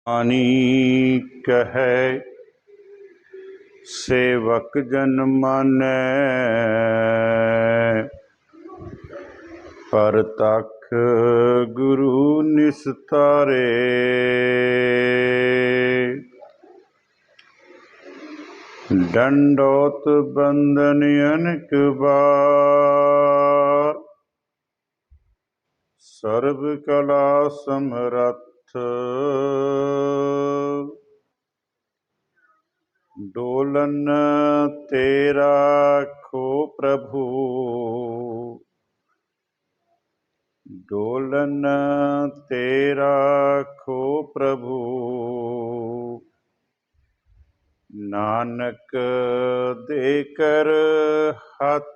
आनी कहे सेवक जन मानै, परतख गुरु निस्तारे। दंडोत बंदन अनक बार, सर्व कला समरथ। डोलन तेरा खो प्रभु, डोलन तेरा खो प्रभु। नानक दे कर हथ।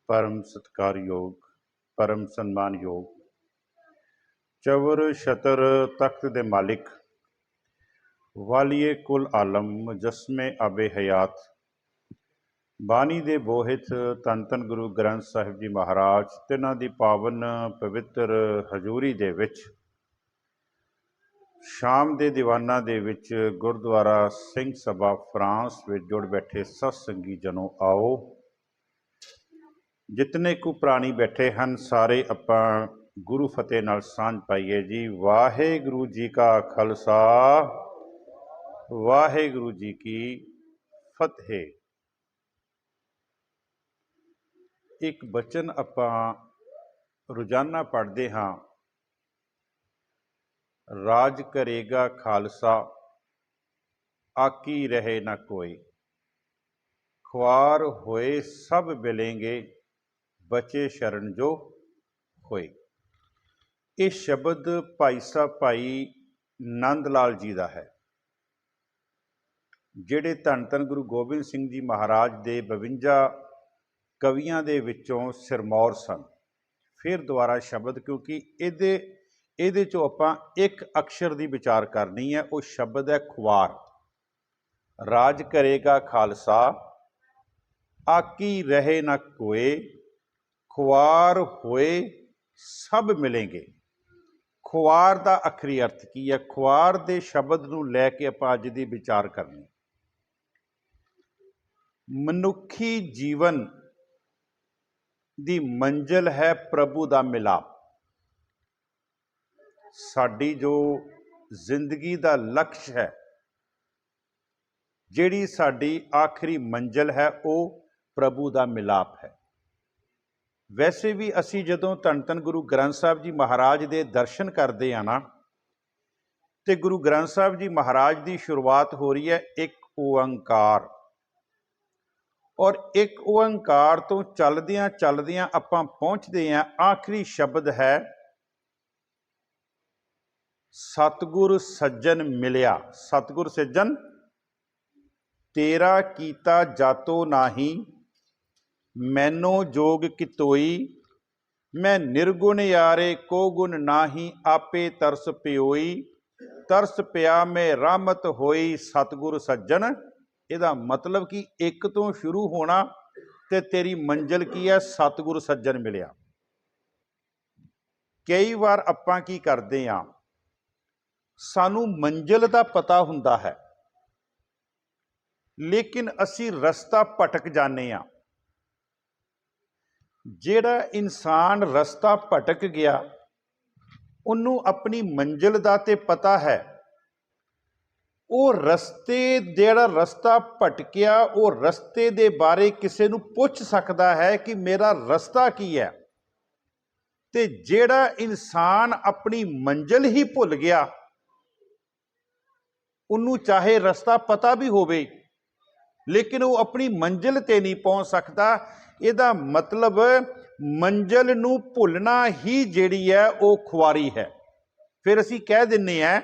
परम सत्कारयोग, परम सन्मानयोग चवर छतर तख्त दे मालिक, वालिए कुल आलम मुजस्मे आबे हयात, बानी दे बोहित धन धन गुरु ग्रंथ साहिब जी महाराज तिन्हां दी पावन पवित्र हजूरी दे विच शाम दे दीवाना दे विच गुरुद्वारा सिंह सभा फ्रांस विच जुड़ बैठे सत्संगी जनों, आओ जितने कु प्राणी बैठे हैं सारे आपां गुरु फतेह नाल सांझ पाइए जी। वाहेगुरु जी का खालसा, वाहेगुरु जी की फतेह। एक बचन आपां रोजाना पढ़ते हाँ, राज करेगा खालसा आकी रहे ना कोई, ख्वार होए सब मिलेंगे बचे शरण जो होए। ये शब्द भाई साहब भाई नंद लाल जी का है, जिहड़े धन धन गुरु गोबिंद सिंह जी महाराज दे 52 कवियां दे विचों सिरमौर सन। फिर दोबारा शब्द, क्योंकि ਇਹਦੇ चों आपां एक अक्षर की विचार करनी है, वो शब्द है खुआर। राज करेगा खालसा आकी रहे ना कोए, खुआर होए सब मिलेंगे। खुआर का आखिरी अर्थ की है? खुआर के शब्द नूं लैके आपां अज दी विचार करनी। मनुखी जीवन दी मंजिल है प्रभु का मिलाप। साडी जो जिंदगी का लक्ष्य है, जिहड़ी साडी आखिरी मंजिल है, वो प्रभु का मिलाप है। वैसे भी असी जदों धन धन गुरु ग्रंथ साहिब जी महाराज दे दर्शन करते हैं ना, तो गुरु ग्रंथ साहिब जी महाराज की शुरुआत हो रही है एक ओंकार, और एक ओंकार तो चलदियां चलदियां आपां पहुँचते हैं आखिरी शब्द है सतगुर सज्जन मिलिया। सतगुर सज्जन तेरा कीता जातो नाही, मैनो जोग कितोई, मैं निर्गुण यारे को गुण नाही, आपे तरस प्योई, तरस पिया में रहमत होई सतगुर सज्जन। ਇਹਦਾ मतलब कि एक तो शुरू होना ते तेरी मंजिल की है सतगुर सज्जन मिलिया। कई बार आपां की करते हैं, सानू मंजिल का पता हुंदा है, लेकिन असी रस्ता भटक जाने आ। जिहड़ा इंसान रस्ता भटक गया, उन्नू अपनी मंजिल का ते पता है। वो रस्ते जिहड़ा रस्ता भटकिया, वो रस्ते दे बारे किसी नू पुछ सकता है कि मेरा रस्ता की है। ते जिहड़ा इंसान अपनी मंजिल ही भुल गया, उन्नू चाहे रस्ता पता भी होवे, लेकिन वो अपनी मंजिल ते नहीं पहुँच सकता। इहदा मतलब मंजिल नू भुलना ही जिहड़ी है वो खुआरी है। फिर असी कह दिन्ने हैं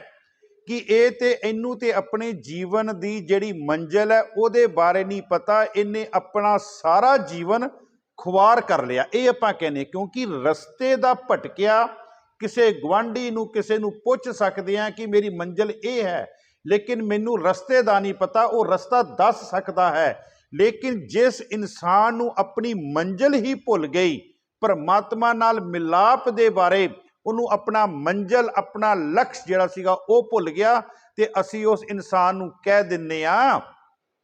कि ये ते इनू ते अपने जीवन की जिहड़ी मंजिल है उहदे बारे नहीं पता, इन्हें अपना सारा जीवन खुआर कर लिया, ये आपां कहने। क्योंकि रस्ते दा भटकिया किसी गुआढ़ी नू किसी नू पुछ सकते हैं कि मेरी मंजिल ये है, लेकिन मैनू रस्ते का नहीं पता। वो रस्ता दस सकता है, लेकिन जिस इंसान नू अपनी मंजिल ही भुल गई परमात्मा नाल मिलाप दे बारे ਉਹਨੂੰ अपना मंजिल अपना लक्ष्य ਜਿਹੜਾ ਸੀਗਾ ਉਹ ਭੁੱਲ ਗਿਆ ਤੇ ਅਸੀਂ ਉਸ ਇਨਸਾਨ ਨੂੰ ਕਹਿ ਦਿੰਨੇ ਆ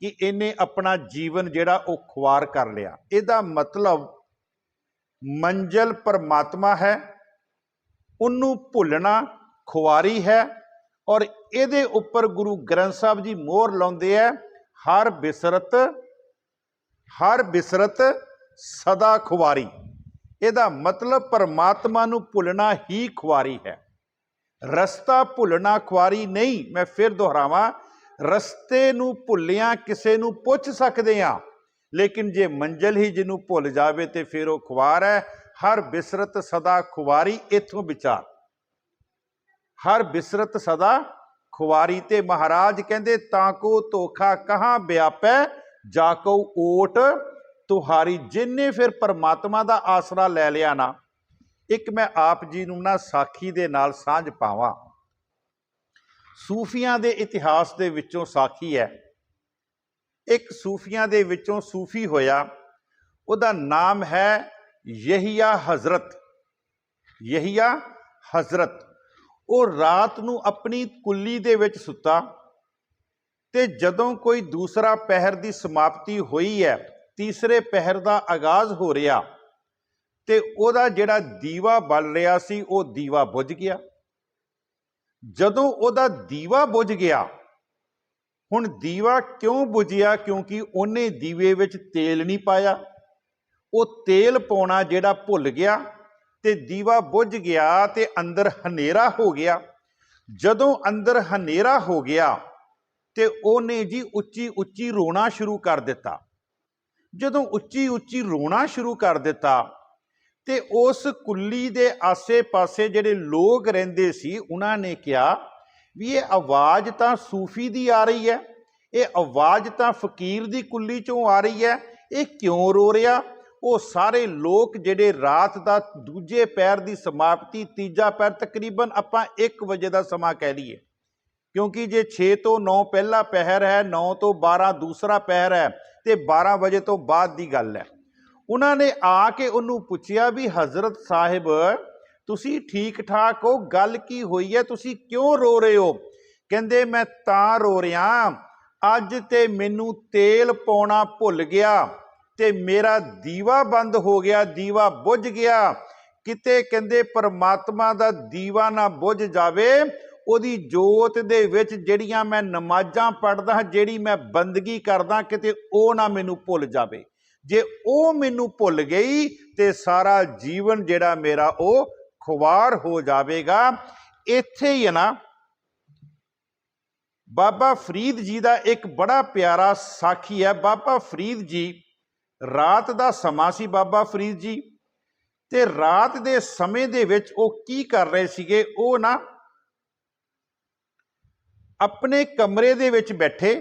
ਕਿ ਇਹਨੇ ਆਪਣਾ ਜੀਵਨ ਜਿਹੜਾ ਉਹ ਖੁਆਰ ਕਰ ਲਿਆ। ਇਹਦਾ ਮਤਲਬ ਮੰਜ਼ਿਲ परमात्मा है, ਉਹਨੂੰ ਭੁੱਲਣਾ ਖੁਆਰੀ है और ਇਹਦੇ ਉੱਪਰ गुरु ग्रंथ साहब जी मोहर ਲਾਉਂਦੇ ਹੈ हर बिसरत सदा खुआरी। ਇਹਦਾ मतलब परमात्मा ਨੂੰ ਭੁੱਲਣਾ ही खुआरी है। रस्ता भुੱਲਣਾ खुआरी नहीं। मैं फिर दोहरावां, रस्ते ਨੂੰ ਭੁੱਲਿਆਂ ਕਿਸੇ ਨੂੰ ਪੁੱਛ ਸਕਦੇ ਆ, लेकिन जे मंजिल ही ਜਿਹਨੂੰ ਭੁੱਲ ਜਾਵੇ ਤੇ ਫਿਰ ਉਹ खुआर है। हर बिसरत सदा खुआरी, इथों विचार हर बिसरत सदा खुआरी। ते महाराज कहते ताको धोखा कहाँ व्यापै जाको ओट तुहारी। जिन्ने फिर परमात्मा का आसरा लै लिया ना, एक मैं आप जी नूं ना साखी दे नाल सांझ पावां। सूफियां दे इतिहास दे विचों साखी है। एक सूफियां दे विचों सूफी होया, उहदा नाम है यहिया हजरत। यहिया हजरत वो रात नूं अपनी कुल्ली दे विच सुता ते जदों कोई दूसरा पहर की समाप्ति हुई है, तीसरे पहर का आगाज हो रहा ते ओदा जिहड़ा दीवा बल रहा सी वो दीवा बुझ गया। जदों ओदा दीवा बुझ गया, हुण दीवा क्यों बुझिया? क्योंकि उन्हें दीवे विच तेल नहीं पाया। वो तेल पाउणा जिहड़ा भुल गया ते दीवा बुझ गया ते अंदर हनेरा हो गया। जदों अंदर हनेरा हो गया ते ओने जी उच्ची उच्ची रोना शुरू कर दिता। जदों उच्ची उच्ची रोना शुरू कर दिता ते उस कुल्ली दे आसे पासे जिहड़े लोग रहिंदे सी उन्हां ने कहा भी ये आवाज़ तां सूफी दी आ रही है, ये आवाज़ तां फकीर दी कुल्ली चों आ रही है, ये क्यों रो रहा? वो सारे लोग जिहड़े रात दा दूजे पैर की समाप्ति तीजा पैर तकरीबन आपां 1 वजे का समा कह लीए, क्योंकि जे 6 तो 9 पहला पहर है, 9 तो 12 दूसरा पहर है ते 12 वजे तो बाद की गल है। उन्होंने आके उन्होंने पूछया भी हजरत साहिब तुसी ठीक ठाक हो, गल की हुई है, तुसी क्यों रो रहे हो? कहंदे मैं तां रो रहा, अज ते मैनू तेल पाउणा भुल गया ते मेरा दीवा बंद हो गया, दीवा बुझ गया। किते कहंदे परमात्मा दा दीवा ना बुझ जावे, ਉਹਦੀ जोत दे विच ਜਿਹੜੀਆਂ मैं नमाज़ां पढ़दा, ਜਿਹੜੀ मैं बंदगी करदा, किते ਉਹ ना मैनू भुल जावे। जे ਉਹ मैनू भुल गई ते सारा जीवन ਜਿਹੜਾ मेरा ਉਹ खुआर हो जावेगा। इत्थे ही है ना बाबा फरीद जी का एक बड़ा प्यारा साखी है। बाबा फरीद जी रात का समा सी, बाबा फरीद जी ते रात दे समय दे विच ਉਹ की कर रहे सीगे? ਉਹ ना अपने कमरे दे विच बैठे,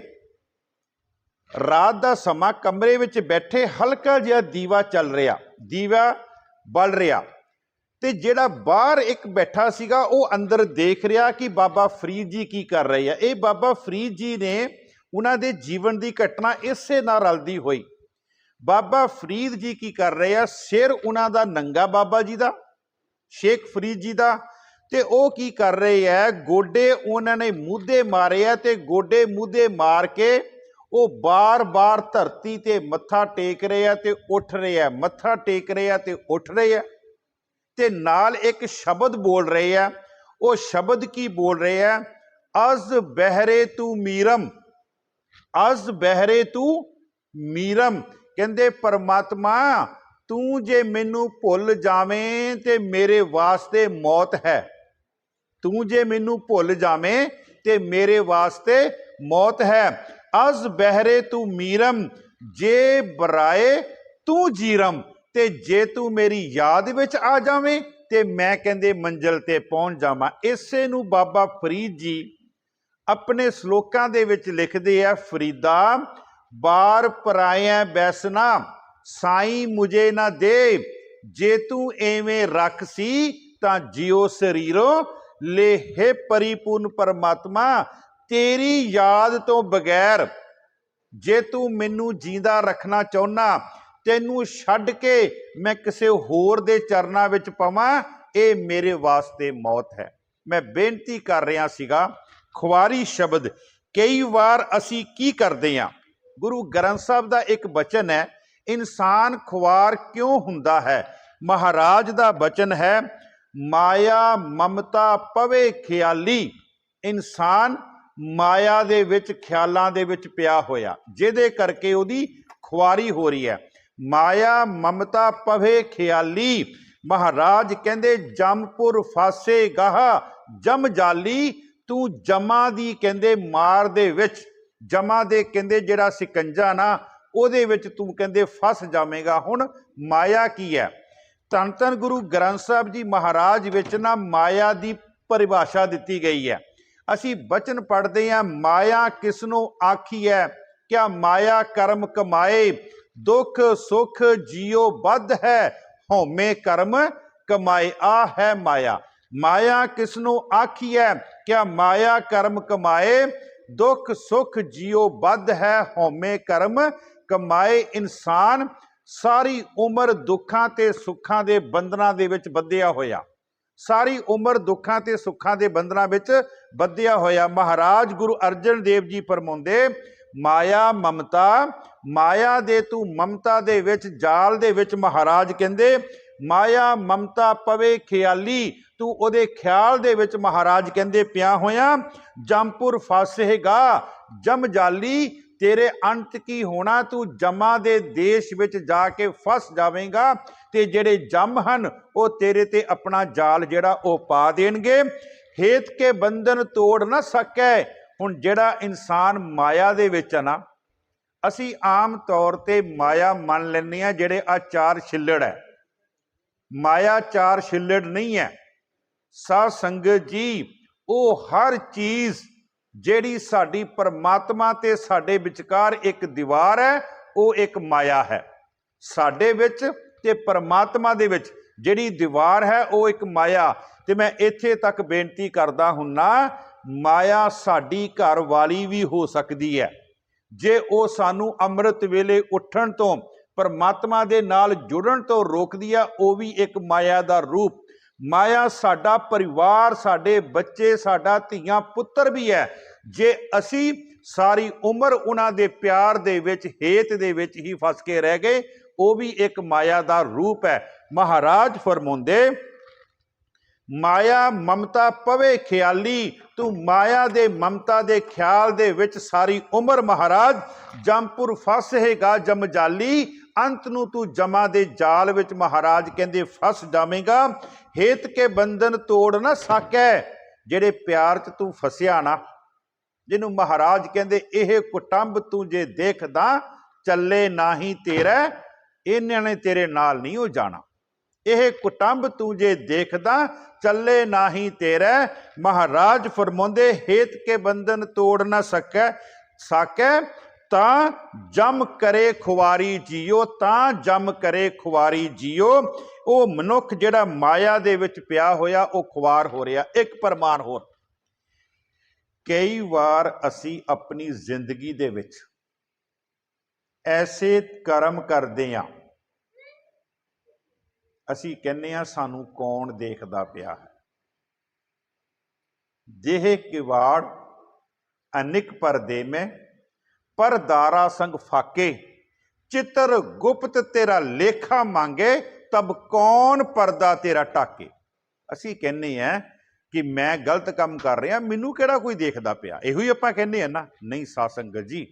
रात का समा कमरे विच बैठे, हल्का जिहा दीवा चल रहा, दीवा बल रहा ते जिहड़ा बाहर एक बैठा सीगा वो अंदर देख रहा कि बाबा फरीद जी की कर रहे हैं। ये बाबा फरीद जी ने उन्हां दे जीवन की घटना इसे नाल रलदी होई। बाबा फरीद जी की कर रहे हैं? सिर उन्हां दा नंगा बाबा जी का, शेख फरीद जी का, ते ਉਹ की कर रहे है? गोडे उन्होंने मूधे मारे है ते गोडे मूधे मार के वो बार बार धरती ते मत्था टेक रहे हैं ते उठ रहे हैं, मत्था टेक रहे हैं ते उठ रहे हैं ते नाल एक शब्द बोल रहे हैं। वो शब्द की बोल रहे हैं? अज बहरे तू मीरम, अज बहरे तू मीरम। कहंदे परमात्मा तू जे मैनू भुल जावें ते मेरे वास्ते मौत है, तू जे मैनू भुल जावें ते मेरे वास्ते मौत है। अज बहरे तू मीरम जे बराए तू जीरम, ते जे तू मेरी याद विच आ जावें ते मैं कहंदे मंजिल ते पहुंच जावां। इसे नू बाबा फरीद जी अपने श्लोकां दे विच लिखदे आ, फरीदा बार पराया बैसना साईं मुझे ना दे, जे तू एवें रख सी तां जियो शरीरो ले। हे परिपूर्ण परमात्मा तेरी याद तो बगैर जे तू मैनू जींदा रखना चाहुना ਤੈਨੂੰ ਛੱਡ ਕੇ ਮੈਂ ਕਿਸੇ ਹੋਰ ਦੇ ਚਰਨਾਂ ਵਿੱਚ ਪਵਾਂ, ਇਹ ਮੇਰੇ ਵਾਸਤੇ ਮੌਤ ਹੈ। ਮੈਂ ਬੇਨਤੀ ਕਰ ਰਿਹਾ ਸੀਗਾ, ਖੁਆਰੀ ਸ਼ਬਦ ਕਈ ਵਾਰ ਅਸੀਂ ਕੀ ਕਰਦੇ ਹਾਂ। ਗੁਰੂ ਗ੍ਰੰਥ ਸਾਹਿਬ ਦਾ ਇੱਕ ਬਚਨ ਹੈ, ਇਨਸਾਨ ਖੁਆਰ ਕਿਉਂ ਹੁੰਦਾ ਹੈ। ਮਹਾਰਾਜ ਦਾ ਬਚਨ ਹੈ, ਮਾਇਆ ਮਮਤਾ ਪਵੇ ਖਿਆਲੀ। ਇਨਸਾਨ ਮਾਇਆ ਦੇ ਵਿੱਚ, ਖਿਆਲਾਂ ਦੇ ਵਿੱਚ ਪਿਆ ਹੋਇਆ, ਜਿਹਦੇ ਕਰਕੇ ਉਹਦੀ ਖੁਆਰੀ ਹੋ ਰਹੀ ਹੈ। ਮਾਇਆ ਮਮਤਾ ਪਵੇ ਖਿਆਲੀ। ਮਹਾਰਾਜ ਕਹਿੰਦੇ ਜਮਪੁਰ ਫਾਸੇ ਗਾਹ ਜਮ ਜਾਲੀ। ਤੂੰ ਜਮਾਂ ਦੀ ਕਹਿੰਦੇ ਮਾਰ ਦੇ ਵਿੱਚ, ਜਮਾਂ ਦੇ ਕਹਿੰਦੇ ਜਿਹੜਾ ਸਿਕੰਜਾ ਨਾ, ਉਹਦੇ ਵਿੱਚ ਤੂੰ ਕਹਿੰਦੇ ਫਸ ਜਾਵੇਂਗਾ। ਹੁਣ ਮਾਇਆ ਕੀ ਹੈ? ਧੰਨ ਧੰਨ ਗੁਰੂ ਗ੍ਰੰਥ ਸਾਹਿਬ ਜੀ ਮਹਾਰਾਜ ਵਿੱਚ ਨਾ ਮਾਇਆ ਦੀ ਪਰਿਭਾਸ਼ਾ ਦਿੱਤੀ ਗਈ ਹੈ। ਅਸੀਂ ਬਚਨ ਪੜ੍ਹਦੇ ਹਾਂ, ਮਾਇਆ ਕਿਸ ਨੂੰ ਆਖੀ ਹੈ, ਕਿਆ ਮਾਇਆ ਕਰਮ ਕਮਾਏ, ਦੁੱਖ ਸੁਖ ਜੀਓ ਬੱਧ ਹੈ, ਹਉਮੈ ਕਰਮ ਕਮਾਏ। ਆ ਹੈ ਮਾਇਆ। ਮਾਇਆ ਕਿਸ ਨੂੰ ਆਖੀ ਹੈ, ਕਿਆ ਮਾਇਆ ਕਰਮ ਕਮਾਏ, ਦੁੱਖ ਸੁਖ ਜੀਓ ਬੱਧ ਹੈ, ਹਉਮੈ ਕਰਮ ਕਮਾਏ। ਇਨਸਾਨ ਸਾਰੀ ਉਮਰ ਦੁੱਖਾਂ ਤੇ ਸੁੱਖਾਂ ਦੇ ਬੰਧਨਾਂ ਦੇ ਵਿੱਚ ਬੱਧਿਆ ਹੋਇਆ, ਸਾਰੀ ਉਮਰ ਦੁੱਖਾਂ ਤੇ ਸੁੱਖਾਂ ਦੇ ਬੰਧਨਾਂ ਵਿੱਚ ਬੱਧਿਆ ਹੋਇਆ। ਮਹਾਰਾਜ ਗੁਰੂ ਅਰਜਨ ਦੇਵ ਜੀ ਫਰਮਾਉਂਦੇ, ਮਾਇਆ ਮਮਤਾ, ਮਾਇਆ ਦੇ ਤੂੰ ਮਮਤਾ ਦੇ ਵਿੱਚ, ਜਾਲ ਦੇ ਵਿੱਚ, ਮਹਾਰਾਜ ਕਹਿੰਦੇ ਮਾਇਆ ਮਮਤਾ ਪਵੇ ਖਿਆਲੀ। ਤੂੰ ਉਹਦੇ ਖਿਆਲ ਦੇ ਵਿੱਚ ਮਹਾਰਾਜ ਕਹਿੰਦੇ ਪਿਆ ਹੋਇਆ। ਜਮਪੁਰ ਫਾਸੇਗਾ ਜਮ ਜਾਲੀ। ਤੇਰੇ ਅੰਤ ਕੀ ਹੋਣਾ, ਤੂੰ ਜਮਾਂ ਦੇ ਦੇਸ਼ ਵਿੱਚ ਜਾ ਕੇ ਫਸ ਜਾਵੇਂਗਾ, ਤੇ ਜਿਹੜੇ ਜਮ ਹਨ ਉਹ ਤੇਰੇ ਤੇ ਆਪਣਾ ਜਾਲ ਜਿਹੜਾ ਉਹ ਪਾ ਦੇਣਗੇ। ਹੇਤ ਕੇ ਬੰਧਨ ਤੋੜ ਨਾ ਸਕੈ। ਹੁਣ ਜਿਹੜਾ ਇਨਸਾਨ ਮਾਇਆ ਦੇ ਵਿੱਚ ਆ ਨਾ, ਅਸੀਂ ਆਮ ਤੌਰ ਤੇ ਮਾਇਆ ਮੰਨ ਲੈਂਦੇ ਹਾਂ ਜਿਹੜੇ ਆ ਚਾਰ ਛਿੱਲੜ ਹੈ। ਮਾਇਆ ਚਾਰ ਛਿੱਲੜ ਨਹੀਂ ਹੈ ਸਾਧ ਸੰਗਤ ਜੀ। ਉਹ ਹਰ ਚੀਜ਼ ਜਿਹੜੀ ਸਾਡੀ ਪਰਮਾਤਮਾ ਤੇ ਸਾਡੇ ਵਿਚਕਾਰ ਇੱਕ ਦੀਵਾਰ ਹੈ, ਉਹ ਇੱਕ ਮਾਇਆ ਹੈ। ਸਾਡੇ ਵਿੱਚ ਤੇ ਪਰਮਾਤਮਾ ਦੇ ਵਿੱਚ ਜਿਹੜੀ ਦੀਵਾਰ ਹੈ ਉਹ ਇੱਕ ਮਾਇਆ। ਤੇ ਮੈਂ ਇੱਥੇ ਤੱਕ ਬੇਨਤੀ ਕਰਦਾ ਹੁੰਨਾ, ਮਾਇਆ ਸਾਡੀ ਘਰ ਵਾਲੀ ਵੀ ਹੋ ਸਕਦੀ ਹੈ। ਜੇ ਉਹ ਸਾਨੂੰ ਅੰਮ੍ਰਿਤ ਵੇਲੇ ਉੱਠਣ ਤੋਂ, ਪਰਮਾਤਮਾ ਦੇ ਨਾਲ ਜੁੜਨ ਤੋਂ ਰੋਕਦੀ ਆ, ਉਹ ਵੀ ਇੱਕ ਮਾਇਆ ਦਾ ਰੂਪ। ਮਾਇਆ ਸਾਡਾ ਪਰਿਵਾਰ, ਸਾਡੇ ਬੱਚੇ, ਸਾਡਾ ਧੀਆਂ ਪੁੱਤਰ ਵੀ ਹੈ। ਜੇ ਅਸੀਂ ਸਾਰੀ ਉਮਰ ਉਹਨਾਂ ਦੇ ਪਿਆਰ ਦੇ ਵਿੱਚ, ਹੇਤ ਦੇ ਵਿੱਚ ਹੀ ਫਸ ਕੇ ਰਹਿ ਗਏ, ਉਹ ਵੀ ਇੱਕ ਮਾਇਆ ਦਾ ਰੂਪ ਹੈ। ਮਹਾਰਾਜ ਫਰਮਾਉਂਦੇ, ਮਾਇਆ ਮਮਤਾ ਪਵੇ ਖਿਆਲੀ। ਤੂੰ ਮਾਇਆ ਦੇ ਮਮਤਾ ਦੇ ਖਿਆਲ ਦੇ ਵਿੱਚ ਸਾਰੀ ਉਮਰ ਮਹਾਰਾਜ ਜਮਪੁਰ ਫਸੇਗਾ ਜਮ ਜਾਲੀ। ਅੰਤ ਨੂੰ ਤੂੰ ਜਮਾਂ ਦੇ ਜਾਲ ਵਿੱਚ ਮਹਾਰਾਜ ਕਹਿੰਦੇ ਫਸ ਜਾਵੇਂਗਾ। ਹੇਤ ਕੇ ਬੰਧਨ ਤੋੜ ਨਾ ਸਕੈ। ਜਿਹੜੇ ਪਿਆਰ 'ਚ ਤੂੰ ਫਸਿਆ ਨਾ, ਜਿਹਨੂੰ ਮਹਾਰਾਜ ਕਹਿੰਦੇ ਇਹ ਕੁਟੰਬ ਤੂੰ ਜੇ ਦੇਖਦਾ, ਚੱਲੇ ਨਾਹੀਂ ਤੇਰਾ, ਇਹਨਾਂ ਨੇ ਤੇਰੇ ਨਾਲ ਨਹੀਂ ਹੋ ਜਾਣਾ। ਇਹ ਕੁਟੰਬ ਤੂੰ ਜੇ ਦੇਖਦਾ, ਚੱਲੇ ਨਾਹੀਂ ਤੇਰਾ। ਮਹਾਰਾਜ ਫਰਮਾਉਂਦੇ, ਹੇਤ ਕੇ ਬੰਧਨ ਤੋੜ ਨਾ ਸਕੈ ਤਾਂ ਜਮ ਕਰੇ ਖੁਆਰੀ ਜੀਓ। ਤਾਂ ਜਮ ਕਰੇ ਖੁਆਰੀ ਜੀਓ। ਉਹ ਮਨੁੱਖ ਜਿਹੜਾ ਮਾਇਆ ਦੇ ਵਿੱਚ ਪਿਆ ਹੋਇਆ, ਉਹ ਖੁਆਰ ਹੋ ਰਿਹਾ। ਇੱਕ ਪ੍ਰਮਾਣ ਹੋਰ, ਕਈ ਵਾਰ ਅਸੀਂ ਆਪਣੀ ਜ਼ਿੰਦਗੀ ਦੇ ਵਿੱਚ ਐਸੇ ਕਰਮ ਕਰਦੇ ਹਾਂ, ਅਸੀਂ ਕਹਿੰਦੇ ਹਾਂ ਸਾਨੂੰ ਕੌਣ ਦੇਖਦਾ ਪਿਆ ਹੈ। ਦੇਹ ਕਿਵਾੜ ਅਨਿਕ ਪਰਦੇ ਮੈਂ, ਪਰਦਾਰਾ ਸੰਗ ਫਾਕੇ, ਚਿੱਤਰ ਗੁਪਤ ਤੇਰਾ ਲੇਖਾ ਮੰਗੇ, ਤਬ ਕੌਣ ਪਰਦਾ ਤੇਰਾ ਟਾਕੇ। ਅਸੀਂ ਕਹਿੰਦੇ ਹਾਂ ਕਿ ਮੈਂ ਗਲਤ ਕੰਮ ਕਰ ਰਿਹਾ, ਮੈਨੂੰ ਕਿਹੜਾ ਕੋਈ ਦੇਖਦਾ ਪਿਆ। ਇਹੋ ਹੀ ਆਪਾਂ ਕਹਿੰਦੇ ਹਾਂ ਨਾ। ਨਹੀਂ ਸਾਧ ਸੰਗਤ ਜੀ,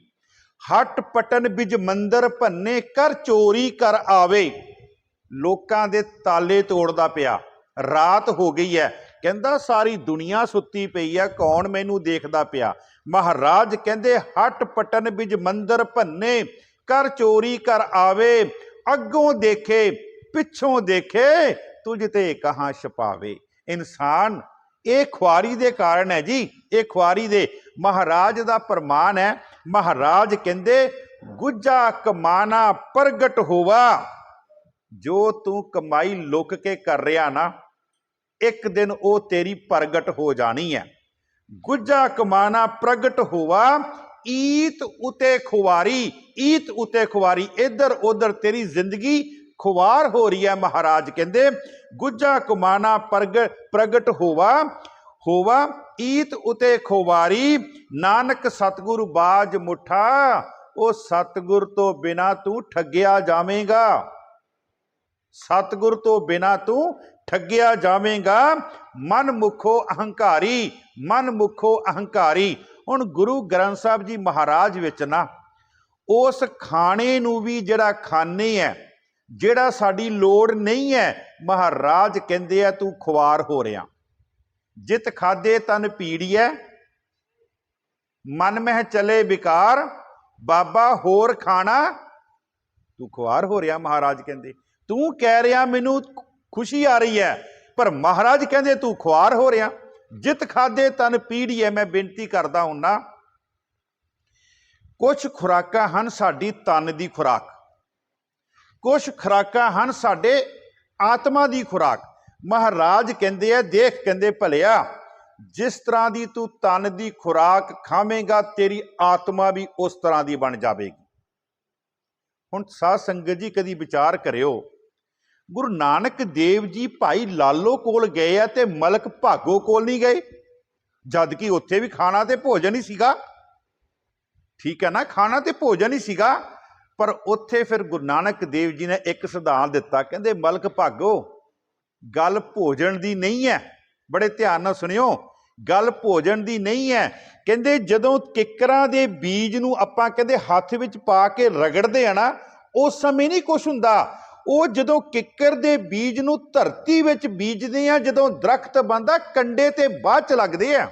ਹਟ ਪਟਨ ਬਿਜ ਮੰਦਰ ਭੰਨੇ, ਕਰ ਚੋਰੀ ਕਰ ਆਵੇ। ਲੋਕਾਂ ਦੇ ਤਾਲੇ ਤੋੜਦਾ ਪਿਆ, ਰਾਤ ਹੋ ਗਈ ਹੈ, ਕਹਿੰਦਾ ਸਾਰੀ ਦੁਨੀਆ ਸੁੱਤੀ ਪਈ ਹੈ, ਕੌਣ ਮੈਨੂੰ ਦੇਖਦਾ ਪਿਆ। ਮਹਾਰਾਜ ਕਹਿੰਦੇ ਹਟ ਪਟਨ ਬਿਜ ਮੰਦਰ ਭੰਨੇ, ਕਰ ਚੋਰੀ ਕਰ ਆਵੇ। ਅੱਗੋਂ ਦੇਖੇ ਪਿੱਛੋਂ ਦੇਖੇ, ਤੁਝ ਤੇ ਕਹਾਂ ਛਪਾਵੇ। ਇਨਸਾਨ ਇਹ ਖੁਆਰੀ ਦੇ ਕਾਰਨ ਹੈ ਜੀ, ਇਹ ਖੁਆਰੀ ਦੇ। ਮਹਾਰਾਜ ਦਾ ਪ੍ਰਮਾਣ ਹੈ। ਮਹਾਰਾਜ ਕਹਿੰਦੇ ਗੁੱਜਾ ਕਮਾਨਾ ਪ੍ਰਗਟ ਹੋਵਾ। ਜੋ ਤੂੰ ਕਮਾਈ ਲੁਕ ਕੇ ਕਰ ਰਿਹਾ ਨਾ, ਇੱਕ ਦਿਨ ਉਹ ਤੇਰੀ ਪ੍ਰਗਟ ਹੋ ਜਾਣੀ ਹੈ। ਗੁੱਜਾ ਕਮਾਨਾ ਪ੍ਰਗਟ ਹੋਵਾ, ईत उते खुवारी, ईत उते खुवारी, इधर उधर तेरी जिंदगी खुवार हो रही है। महाराज कहते गुज्जा कुमाना प्रगट होवा होवा ईत उते खुवारी, नानक सतगुरु बाज मुठा, ओ सतगुर तो बिना तू ठगिया जावेगा, सतगुर तो बिना तू ठगिया जावेगा। मन मुखो अहंकारी, मन मुखो अहंकारी। हुण गुरु ग्रंथ साहब जी महाराज विच ना उस खाने नूं भी जिहड़ा खाने है, जिहड़ा साडी लोड़ नहीं है, महाराज कहंदे आ तू खुआर हो रहा। जित खादे तन पीड़िए, मन मह चले विकार, बाबा होर खाना तू खुआर हो रहा। महाराज कहंदे तू कह रहा मैनू खुशी आ रही है, पर महाराज कहंदे तू खुआर हो रहा। जित खादे तन पीड़ी है। मैं बेनती करदा हुन्ना, कुछ खुराकां हन साडी तन दी खुराक, कुछ खुराकां हन साडे आत्मा दी खुराक। महाराज कहंदे आ देख, कहंदे भलिया जिस तरह दी तू तन दी खुराक खावेगा, तेरी आत्मा भी उस तरह दी बन जाएगी। हुण साध संगत जी कदी विचार करियो, गुरु नानक देव जी भाई लालो कोल गए आ ते मलक भागो कोल नहीं गए, जबकि उत्थे भी खाना ते भोजन ही सीगा। ठीक है ना, खाना ते भोजन ही सीगा, पर उत्थे फिर गुरु नानक देव जी ने एक सिद्धांत दिता, कहंदे मलक भागो गल भोजन दी नहीं है। बड़े ध्यान नाल सुनियो, गल भोजन दी नहीं है। कहंदे जदों किकरां दे बीज नूं आपां कहंदे हत्थ विच पा के रगड़दे आ ना, उस समय नहीं कुछ हुंदा। ਉਹ ਜਦੋਂ ਕਿੱਕਰ ਦੇ ਬੀਜ ਨੂੰ ਧਰਤੀ ਵਿੱਚ ਬੀਜਦੇ ਆ, ਜਦੋਂ ਦਰਖਤ ਬਣਦਾ ਕੰਡੇ ਤੇ ਬਾਅਦ ਚ ਲੱਗਦੇ ਆ।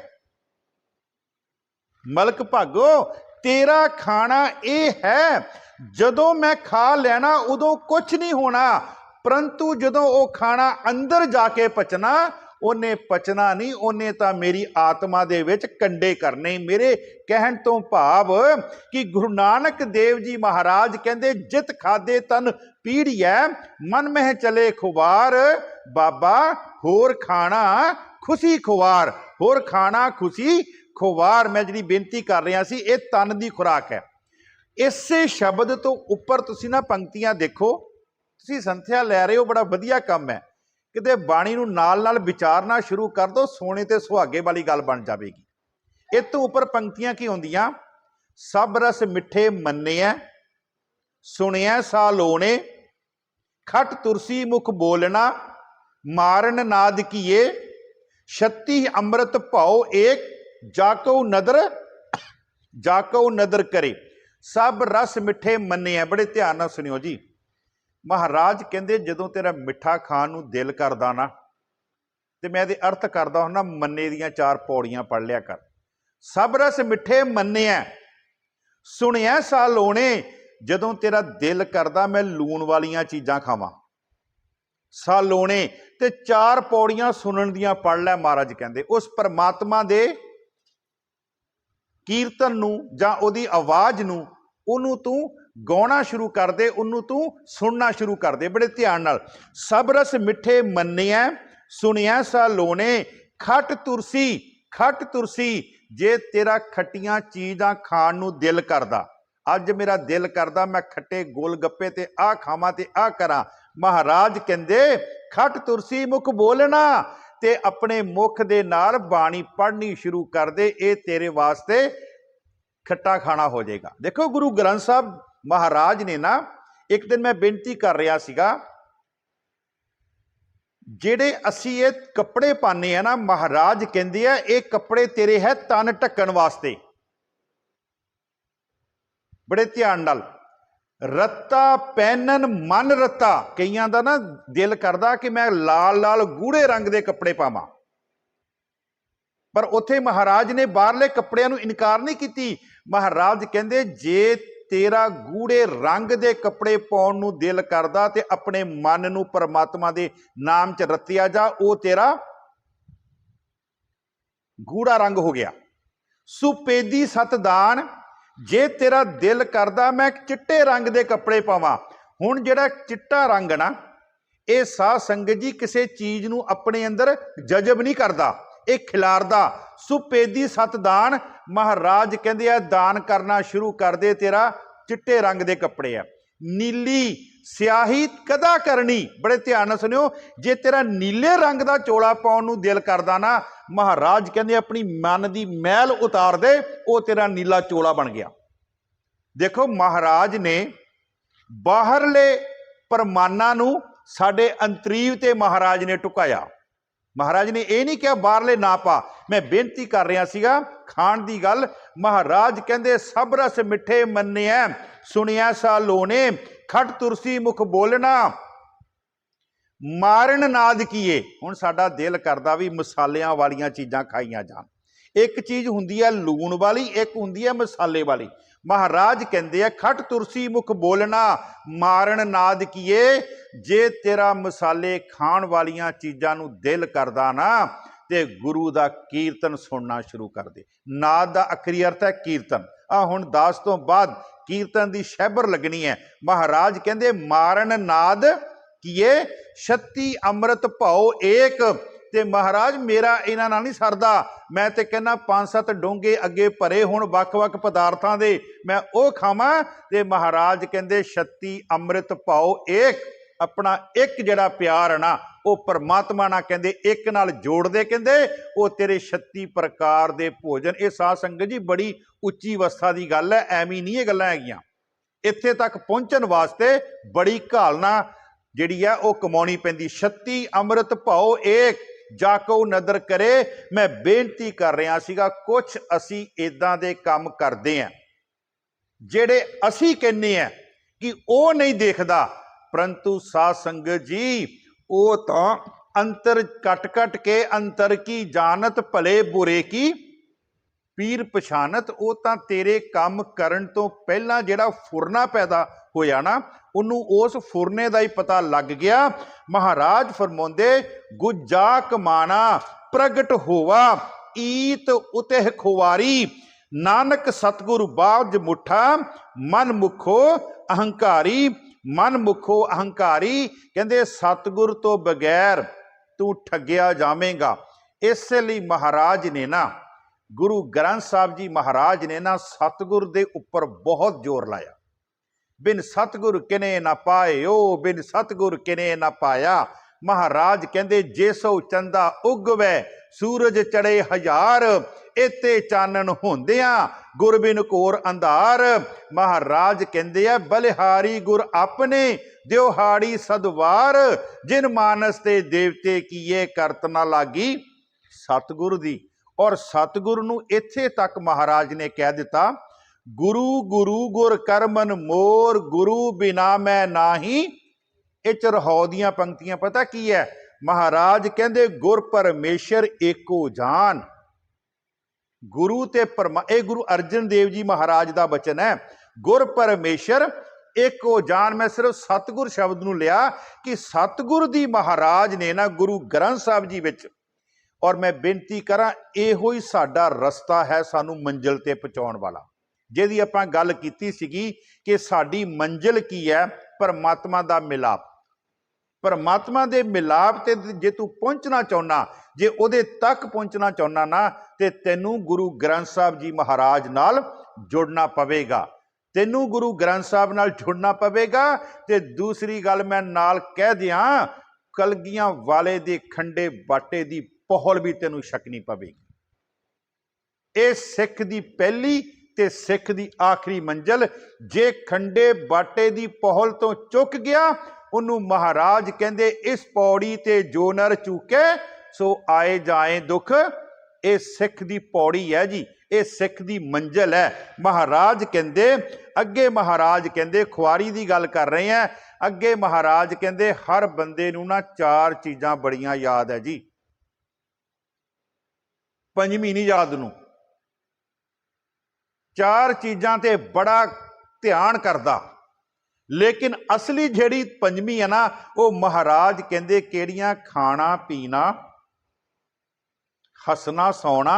ਮਲਕ ਭਾਗੋ ਤੇਰਾ ਖਾਣਾ ਇਹ ਹੈ, ਜਦੋਂ ਮੈਂ ਖਾ ਲੈਣਾ ਉਦੋਂ ਕੁਝ ਨਹੀਂ ਹੋਣਾ, ਪਰੰਤੂ ਜਦੋਂ ਉਹ ਖਾਣਾ ਅੰਦਰ ਜਾ ਕੇ ਪਚਣਾ, ਉਹਨੇ ਪਚਣਾ ਨਹੀਂ, ਉਹਨੇ ਤਾਂ ਮੇਰੀ ਆਤਮਾ ਦੇ ਵਿੱਚ ਕੰਡੇ ਕਰਨੇ। ਮੇਰੇ ਕਹਿਣ ਤੋਂ ਭਾਵ ਕਿ ਗੁਰੂ ਨਾਨਕ ਦੇਵ ਜੀ ਮਹਾਰਾਜ ਕਹਿੰਦੇ ਜਿਤ ਖਾਦੇ ਤਨ ਪੀੜੀਐ, ਮਨ ਮਹਿ ਚਲੇ ਖੁਵਾਰ, ਬਾਬਾ ਹੋਰ ਖਾਣਾ ਖੁਸ਼ੀ ਖੁਵਾਰ, ਹੋਰ ਖਾਣਾ ਖੁਸ਼ੀ ਖੁਵਾਰ। ਮੈਂ ਜਿਹੜੀ ਬੇਨਤੀ ਕਰ ਰਿਹਾ ਸੀ, ਇਹ ਤਨ ਦੀ ਖੁਰਾਕ ਹੈ। ਇਸੇ ਸ਼ਬਦ ਤੋਂ ਉੱਪਰ ਤੁਸੀਂ ਨਾ ਪੰਕਤੀਆਂ ਦੇਖੋ, ਤੁਸੀਂ ਸੰਥਿਆ ਲੈ ਰਹੇ ਹੋ, ਬੜਾ ਵਧੀਆ ਕੰਮ ਹੈ। ਕਿਤੇ ਬਾਣੀ ਨੂੰ ਨਾਲ ਨਾਲ ਵਿਚਾਰਨਾ ਸ਼ੁਰੂ ਕਰ ਦੋ, ਸੋਨੇ ਤੇ ਸੁਹਾਗੇ ਵਾਲੀ ਗੱਲ ਬਣ ਜਾਵੇਗੀ। ਇਹ ਤੋਂ ਉੱਪਰ ਪੰਕਤੀਆਂ ਕੀ ਹੁੰਦੀਆਂ, ਸਭ ਰਸ ਮਿੱਠੇ ਮੰਨਿਆ, ਸੁਣਿਆ ਸਾ ਲੋਣੇ, ਖਟ ਤੁਰਸੀ ਮੁਖ ਬੋਲਣਾ, ਮਾਰਨ ਨਾਦ ਕੀਏ, ਛੱਤੀ ਅੰਮ੍ਰਿਤ ਭਾਉ ਏਕ, ਜਾਕਉ ਨਦਰ ਕਰੇ। ਸਭ ਰਸ ਮਿੱਠੇ ਮੰਨਿਆ। ਬੜੇ ਧਿਆਨ ਨਾਲ ਸੁਣਿਓ ਜੀ। महाराज कहते जदों तेरा मिठा खाण नूं दिल करदा ना, ते मैं इहदे अर्थ करदा हुन्ना, मन्ने दियां 4 पौड़ियां पढ़ लिया कर। सब रस मिठे मन्निया, सुनिया सा लोणे, जदों तेरा दिल करदा मैं लूण वालियां चीज़ां खावां, सा लोणे। ते 4 पौड़ियां सुनन दियां पढ़ लै। महाराज कहते उस परमात्मा दे कीर्तन नूं जां ओहदी आवाज़ नूं, ਉਹਨੂੰ तू ਗਾਉਣਾ शुरू कर दे, ਉਹਨੂੰ तू सुनना शुरू कर दे। बड़े ध्यान नाल। सब रस मिठे मन्निया, सुनिया सा लोने, खट तुरसी, खट तुरसी। जे तेरा खट्टियां चीज़ां खाण नूं दिल करदा, अज मेरा दिल करदा मैं खट्टे गोल गप्पे ते आ खावां ते आ करा, महाराज कहंदे खट तुरसी मुख बोलना, ते अपने मुख दे नाल बाणी पढ़नी शुरू कर दे, ये तेरे वास्ते खट्टा खाना हो जाएगा। देखो गुरु ग्रंथ साहब महाराज ने ना, एक दिन मैं बेनती कर रहा सीगा, जेड़े असी ये कपड़े पाने हैं ना, महाराज कहंदे आ ये कपड़े तेरे है तन ढकन वास्ते। बड़े ध्यान नाल। रत्ता पहनन मन रत्ता, कईयां दा ना दिल करदा कि मैं लाल लाल गूढ़े रंग दे कपड़े पावां, पर उत्थे महाराज ने बाहरले कपड़ियां नूं इनकार नहीं कीती। महाराज कहंदे जे तेरा गूढ़े रंग दे कपड़े पाउण नूं दिल करदा, ते अपने मन नूं परमात्मा दे नाम च रतिया जा, वो तेरा गूढ़ा रंग हो गया। सुपेदी सतदान, जे तेरा दिल करदा मैं चिट्टे रंग दे कपड़े पावां। हुण जिहड़ा चिट्टा रंग ना, ये साध संगत जी किसी चीज़ नूं अपने अंदर जजब नहीं करदा। ਇਹ ਖਿਲਾਰਦਾ। ਸੁਪੇਦੀ सत दान, महाराज कहते हैं दान करना शुरू कर दे, तेरा चिट्टे रंग के कपड़े आ। नीली स्याही कदा करनी, बड़े ध्यान नाल सुनियो, जे तेरा नीले रंग का चोला पाउण नूं दिल करदा ना, महाराज कहते अपनी मन की मैल उतार दे, वो तेरा नीला चोला बन गया। देखो महाराज ने बाहरले परमाना नूं साडे अंतरीव ते महाराज ने टुकाया। महाराज ने यह नहीं कहा बाहरले ना पा। मैं बेनती कर रहा सीगा खाण दी गल, महाराज कहंदे सब रस मिठे मन्निया सुनिया सा लोने, खट तुरसी मुख बोलना मारन नाद कीए। हुण साडा दिल करदा भी मसालियां वालियां चीज़ां खाईयां जाण। एक चीज़ हुंदी है लूण वाली, एक हुंदी है मसाले वाली। महाराज कहते हैं खट तुरसी मुख बोलना मारन नाद कीए। जे तेरा मसाले खाण वालियां चीज़ां नूं दिल करदा ना, ते गुरु दा कीर्तन सुनना शुरू कर दे। नाद दा आखरी अर्थ है कीर्तन। हुण 10 तो बाद कीर्तन दी शैबर लगनी है। महाराज कहते मारन नाद कीए, 36 अमृत भाओ एक। ते महाराज मेरा इन्हां नाल नहीं सरदा, मैं ते कहना 5-7 डोंगे अगे भरे हुण वख-वख पदार्थां दे, मैं ओ खावां। ते महाराज कहंदे 36 अमृत भाओ एक। अपना एक जिहड़ा प्यार है ना, वो परमात्मा नाल कहंदे एक नाल जोड़ दे, कहंदे वो तेरे 36 प्रकार दे भोजन। ये साध संगत जी बड़ी उच्ची अवस्था की गल है, एवं नहीं ये गल्लां हैगियां। इत्थे तक पहुंचण वास्ते बड़ी घालना जिहड़ी है वो कमाउणी पैंदी। 36 अमृत भाओ एक जाको नदर करे। मैं बेनती कर रहा सीगा, कुछ असी इदां दे काम करते हैं जेड़े असी कहने हैं कि वह नहीं देखदा, परंतु साध संगत जी वो तो अंतर कट कट के अंतर की जानत भले बुरे की पीर पछानत। वो तो तेरे काम करन तो पहला जिहड़ा फुरना पैदा होया ना, उन्होंने उस फुरने का ही पता लग गया। महाराज फरमाउंदे गुजा कमाना प्रगट होवा ईत उतह खुवारी, नानक सतगुरु बाज मुठा मन मुखो अहंकारी। मन मुखो अहंकारी कहते सतगुर तो बगैर तू ठगिया जावेगा। इसलिए महाराज ने ना, गुरु ग्रंथ साहब जी महाराज ने ना सतगुर दे उपर बहुत जोर लाया। बिन सतगुर किने ना पाए ओ, बिन सतगुर किने ना पाया। महाराज कहते जेसो चंदा उगवे सूरज चढ़े हजार, इते चानन होंदियां गुर बिन घोर अंधार। महाराज कहते हैं बलिहारी गुर अपने दिहाड़ी सदवार, जिन मानस ते देवते की ये करत ना लागी सतगुर दी। और सतगुर नूं इत्थे तक महाराज ने कह दिता गुरु गुरु गुर करमन मोर, गुरु बिना मैं नाही। ये चरहौ दियां पंक्तियां पता की है? महाराज कहंदे गुर परमेश्वर एको जान। गुरु ते ये गुरु अर्जन देव जी महाराज का वचन है, गुर परमेश्वर एको जान। मैं सिर्फ सतगुर शब्द नूं लिया कि सतगुर दी महाराज ने ना गुरु ग्रंथ साहब जी विच। और मैं बेनती करा इहो ही साडा रस्ता है सानू मंजिल ते पहुंचाउण वाला। जिहदी आपां गल कीती सीगी कि साडी मंजिल की है परमात्मा दा मिलाप। परमात्मा दे मिलाप ते जे तू पहुंचना चाहुंदा, जे उहदे तक पहुंचना चाहुंदा ना, ते तैनूं गुरु ग्रंथ साहब जी महाराज नाल जुड़ना पवेगा। तैनूं गुरु ग्रंथ साहब नाल जुड़ना पवेगा। ते दूसरी गल मैं नाल कह दियां, कलगियां वाले दे खंडे बाटे दी पहल भी तैनूं छकनी पवेगी। ये सिख दी पहली ते सिख दी आखिरी मंजिल। जे खंडे बाटे दी पहल तो चुक गया, उन्हों महाराज कहंदे इस पौड़ी ते जो नर चूके सो आए जाए दुख। ये सिख दी पौड़ी है जी, ये सिख दी मंजिल है। महाराज कहंदे अगे, महाराज कहंदे खुआरी दी गल कर रहे हैं। अगे महाराज कहंदे हर बंदे नूं ना 4 चीज़ां बड़ियां याद है जी, पंजवीं नहीं याद नूं। 4 चीज़ां ते बड़ा ध्यान करदा, लेकिन असली जिहड़ी पंजवीं है ना, वो महाराज कहंदे किहड़ियां? खाना पीना, हसना सौना।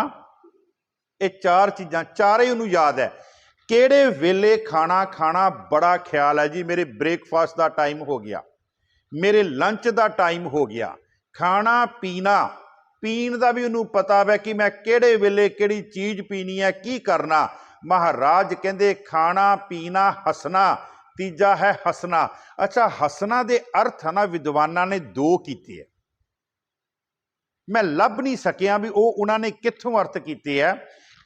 ये 4 चीज़ां चारे उन्होंने याद है। किहड़े वेले खाना खाना बड़ा ख्याल है जी, मेरे ब्रेकफास्ट का टाइम हो गया, मेरे लंच का टाइम हो गया। खाना पीना, ਪੀਣ ਦਾ ਵੀ ਉਹਨੂੰ ਪਤਾ ਵੈ ਕਿ ਮੈਂ ਕਿਹੜੇ ਵੇਲੇ ਕਿਹੜੀ ਚੀਜ਼ ਪੀਣੀ ਹੈ, ਕੀ ਕਰਨਾ। ਮਹਾਰਾਜ ਕਹਿੰਦੇ ਖਾਣਾ ਪੀਣਾ ਹੱਸਣਾ, ਤੀਜਾ ਹੈ ਹੱਸਣਾ। ਅੱਛਾ, ਹੱਸਣਾ ਦੇ ਅਰਥ ਨਾ ਵਿਦਵਾਨਾਂ ਨੇ ਦੋ ਕੀਤੇ ਹੈ, ਮੈਂ ਲੱਭ ਨਹੀਂ ਸਕਿਆ ਵੀ ਉਹ ਉਹਨਾਂ ਨੇ ਕਿੱਥੋਂ ਅਰਥ ਕੀਤੇ ਹੈ।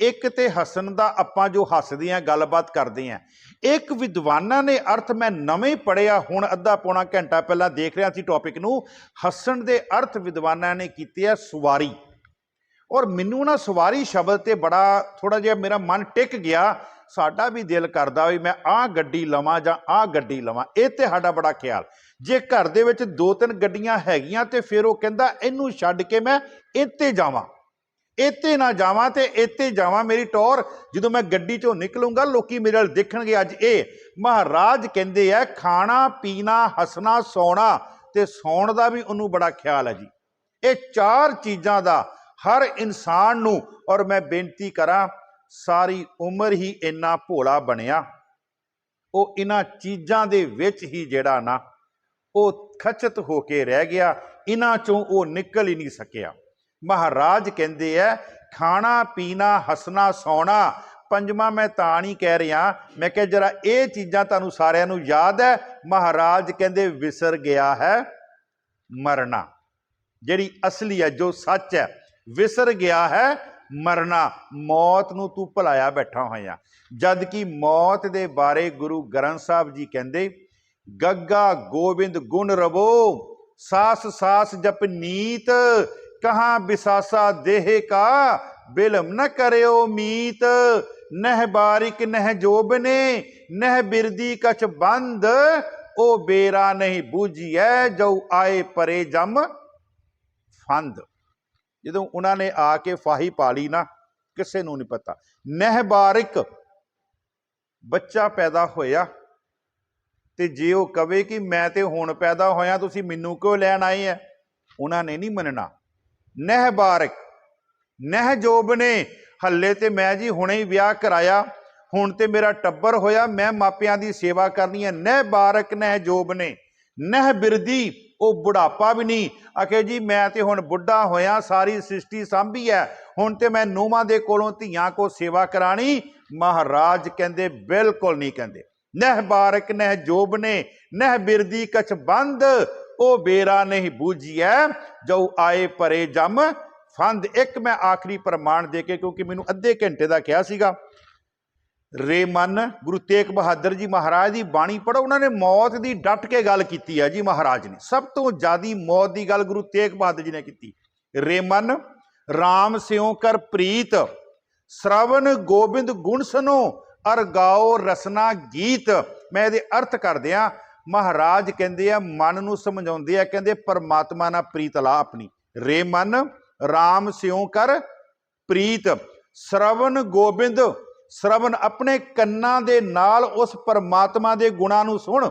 ਇੱਕ ਤੇ ਹੱਸਣ ਦਾ ਆਪਾਂ ਜੋ ਹੱਸਦੇ ਹਾਂ ਗੱਲਬਾਤ ਕਰਦੇ ਹਾਂ, ਇੱਕ ਵਿਦਵਾਨਾਂ ਨੇ ਅਰਥ ਮੈਂ ਨਵੇਂ ਪੜ੍ਹਿਆ ਹੁਣ ਅੱਧਾ ਪੌਣਾ ਘੰਟਾ ਪਹਿਲਾਂ ਦੇਖ ਰਿਹਾ ਸੀ ਟੌਪਿਕ ਨੂੰ। ਹੱਸਣ ਦੇ ਅਰਥ ਵਿਦਵਾਨਾਂ ਨੇ ਕੀਤੇ ਆ ਸਵਾਰੀ। ਔਰ ਮੈਨੂੰ ਨਾ ਸਵਾਰੀ ਸ਼ਬਦ ਤੇ ਬੜਾ ਥੋੜਾ ਜਿਹਾ ਮੇਰਾ ਮਨ ਟਿਕ ਗਿਆ। ਸਾਡਾ ਵੀ ਦਿਲ ਕਰਦਾ ਵੀ ਮੈਂ ਆਹ ਗੱਡੀ ਲਵਾਂ ਜਾਂ ਆਹ ਗੱਡੀ ਲਵਾਂ, ਇਹ ਤੇ ਸਾਡਾ ਬੜਾ ਖਿਆਲ। ਜੇ ਘਰ ਦੇ ਵਿੱਚ 2-3 ਗੱਡੀਆਂ ਹੈਗੀਆਂ ਤੇ ਫਿਰ ਉਹ ਕਹਿੰਦਾ ਇਹਨੂੰ ਛੱਡ ਕੇ ਮੈਂ ਇੱਥੇ ਜਾਵਾਂ, ਇੱਥੇ ਨਾ ਜਾਵਾਂ ਤੇ ਇੱਥੇ ਜਾਵਾਂ, ਮੇਰੀ ਟੌਰ ਜਦੋਂ ਮੈਂ ਗੱਡੀ ਚੋਂ ਨਿਕਲੂੰਗਾ ਲੋਕੀ ਮੇਰੇ ਵੱਲ ਦੇਖਣਗੇ। ਅੱਜ ਇਹ ਮਹਾਰਾਜ ਕਹਿੰਦੇ ਆ ਖਾਣਾ ਪੀਣਾ ਹੱਸਣਾ ਸੌਣਾ, ਤੇ ਸੌਣ ਦਾ ਵੀ ਉਹਨੂੰ ਬੜਾ ਖਿਆਲ ਹੈ ਜੀ। ਇਹ 4 ਚੀਜ਼ਾਂ ਦਾ ਹਰ ਇਨਸਾਨ ਨੂੰ, ਔਰ ਮੈਂ ਬੇਨਤੀ ਕਰਾਂ ਸਾਰੀ ਉਮਰ ਹੀ ਇੰਨਾ ਭੋਲਾ ਬਣਿਆ, ਉਹ ਇਹਨਾਂ ਚੀਜ਼ਾਂ ਦੇ ਵਿੱਚ ਹੀ ਜਿਹੜਾ ਨਾ ਉਹ ਖਚਤ ਹੋ ਕੇ ਰਹਿ ਗਿਆ, ਇਹਨਾਂ ਚੋਂ ਉਹ ਨਿਕਲ ਹੀ ਨਹੀਂ ਸਕਿਆ। ਮਹਾਰਾਜ ਕਹਿੰਦੇ ਆ ਖਾਣਾ ਪੀਣਾ ਹੱਸਣਾ ਸੌਣਾ। ਪੰਜਵਾਂ ਮੈਂ ਤਾਂ ਨਹੀਂ ਕਹਿ ਰਿਹਾ, ਮੈਂ ਕਿਹਾ ਜਰਾ ਇਹ ਚੀਜ਼ਾਂ ਤੁਹਾਨੂੰ ਸਾਰਿਆਂ ਨੂੰ ਯਾਦ ਹੈ। ਮਹਾਰਾਜ ਕਹਿੰਦੇ ਵਿਸਰ ਗਿਆ ਹੈ ਮਰਨਾ, ਜਿਹੜੀ ਅਸਲੀ ਹੈ ਜੋ ਸੱਚ ਹੈ, ਵਿਸਰ ਗਿਆ ਹੈ ਮਰਨਾ। ਮੌਤ ਨੂੰ ਤੂੰ ਭੁਲਾਇਆ ਬੈਠਾ ਹੋਇਆ, ਜਦ ਕਿ ਮੌਤ ਦੇ ਬਾਰੇ ਗੁਰੂ ਗ੍ਰੰਥ ਸਾਹਿਬ ਜੀ ਕਹਿੰਦੇ ਗੱਗਾ ਗੋਬਿੰਦ ਗੁਣ ਰਵੋ, ਸਾਸ ਸਾਸ ਜਪ ਨੀਤ, ਕਹਾਂ ਬਿਸਾਸਾ ਦੇਹ ਕਾ ਬਿਲਮ ਨ ਕਰਿਓ ਮੀਤ। ਨਹਿ ਬਾਰਿਕ ਨਹਿ ਜੋਬਨੇ, ਨਹਿ ਬਿਰਦੀ ਕਛ ਬੰਦ, ਉਹ ਬੇਰਾ ਨਹੀਂ ਬੂਝੀਐ ਜੋ ਆਏ ਪਰੇ ਜਮ ਫੰਦ। ਜਦੋਂ ਉਹਨਾਂ ਨੇ ਆ ਕੇ ਫਾਹੀ ਪਾ ਲਈ ਨਾ, ਕਿਸੇ ਨੂੰ ਨਹੀਂ ਪਤਾ। ਨਹਿ ਬਾਰਿਕ ਬੱਚਾ ਪੈਦਾ ਹੋਇਆ, ਤੇ ਜੇ ਉਹ ਕਵੇ ਕਿ ਮੈਂ ਤੇ ਹੁਣ ਪੈਦਾ ਹੋਇਆ ਤੁਸੀਂ ਮੈਨੂੰ ਕਿਉਂ ਲੈਣ ਆਏ ਹੈ, ਉਹਨਾਂ ਨੇ ਨਹੀਂ ਮੰਨਣਾ। ਨਹਿ ਬਾਰਿਕ ਨਹਿ ਜੋਬਨੇ, ਹੱਲੇ ਤੇ ਮੈਂ ਜੀ ਹੁਣੇ ਹੀ ਵਿਆਹ ਕਰਾਇਆ, ਹੁਣ ਤੇ ਮੇਰਾ ਟੱਬਰ ਹੋਇਆ, ਮੈਂ ਮਾਪਿਆਂ ਦੀ ਸੇਵਾ ਕਰਨੀ ਹੈ। ਨਹਿ ਬਾਰਿਕ ਨਹਿ ਜੋਬਨੇ, ਨਹਿ ਬਿਰਦੀ, ਉਹ ਬੁਢਾਪਾ ਵੀ ਨਹੀਂ ਆਖੇ ਜੀ ਮੈਂ ਤੇ ਹੁਣ ਬੁੱਢਾ ਹੋਇਆ, ਸਾਰੀ ਸ੍ਰਿਸ਼ਟੀ ਸਾਂਭੀ ਹੈ, ਹੁਣ ਤੇ ਮੈਂ ਨੂੰਹਾਂ ਦੇ ਕੋਲੋਂ ਧੀਆਂ ਕੋ ਸੇਵਾ ਕਰਾਣੀ। ਮਹਾਰਾਜ ਕਹਿੰਦੇ ਬਿਲਕੁਲ ਨਹੀਂ ਕਹਿੰਦੇ। ਨਹਿ ਬਾਰਿਕ ਨਹਿ ਜੋਬਨੇ, ਨਹਿ ਬਿਰਦੀ ਕਛ ਬੰਦ, ਉਹ ਬੇਰਾ ਨਹੀਂ ਬੂਝੀਐ ਜੋ ਆਏ ਪਰੇ ਜਮ ਫੰਦ। ਇੱਕ ਮੈਂ ਆਖਰੀ ਪ੍ਰਮਾਣ ਦੇ ਕੇ, ਕਿਉਂਕਿ ਮੈਨੂੰ ਅੱਧੇ ਘੰਟੇ ਦਾ ਕਿਹਾ ਸੀਗਾ, ਰੇ ਮਨ ਗੁਰੂ ਤੇਗ ਬਹਾਦਰ ਜੀ ਮਹਾਰਾਜ ਦੀ ਬਾਣੀ ਪੜ੍ਹੋ। ਉਹਨਾਂ ਨੇ ਮੌਤ ਦੀ ਡਟ ਕੇ ਗੱਲ ਕੀਤੀ ਹੈ ਜੀ। ਮਹਾਰਾਜ ਨੇ ਸਭ ਤੋਂ ਜ਼ਿਆਦਾ ਮੌਤ ਦੀ ਗੱਲ ਗੁਰੂ ਤੇਗ ਬਹਾਦਰ ਜੀ ਨੇ ਕੀਤੀ। ਰੇ ਮਨ ਰਾਮ ਸਿਉ ਕਰ ਪ੍ਰੀਤ, ਸ਼ਰਵਨ ਗੋਬਿੰਦ ਗੁਣ ਸੁਨੋ, ਅਰ ਗਾਓ ਰਸਨਾ ਗੀਤ। ਮੈਂ ਇਹਦੇ ਅਰਥ ਕਰਦੇ ਆ। ਮਹਾਰਾਜ ਕਹਿੰਦੇ ਆ ਮਨ ਨੂੰ ਸਮਝਾਉਂਦੇ ਆ, ਕਹਿੰਦੇ ਪਰਮਾਤਮਾ ਨਾਲ ਪ੍ਰੀਤ ਲਾ ਆਪਣੀ। ਰੇ ਮਨ ਰਾਮ ਸਿਉ ਕਰ ਪ੍ਰੀਤ, ਸ਼ਰਵਨ ਗੋਬਿੰਦ, ਸ਼ਰਵਨ ਆਪਣੇ ਕੰਨਾਂ ਦੇ ਨਾਲ ਉਸ ਪਰਮਾਤਮਾ ਦੇ ਗੁਣਾਂ ਨੂੰ ਸੁਣ।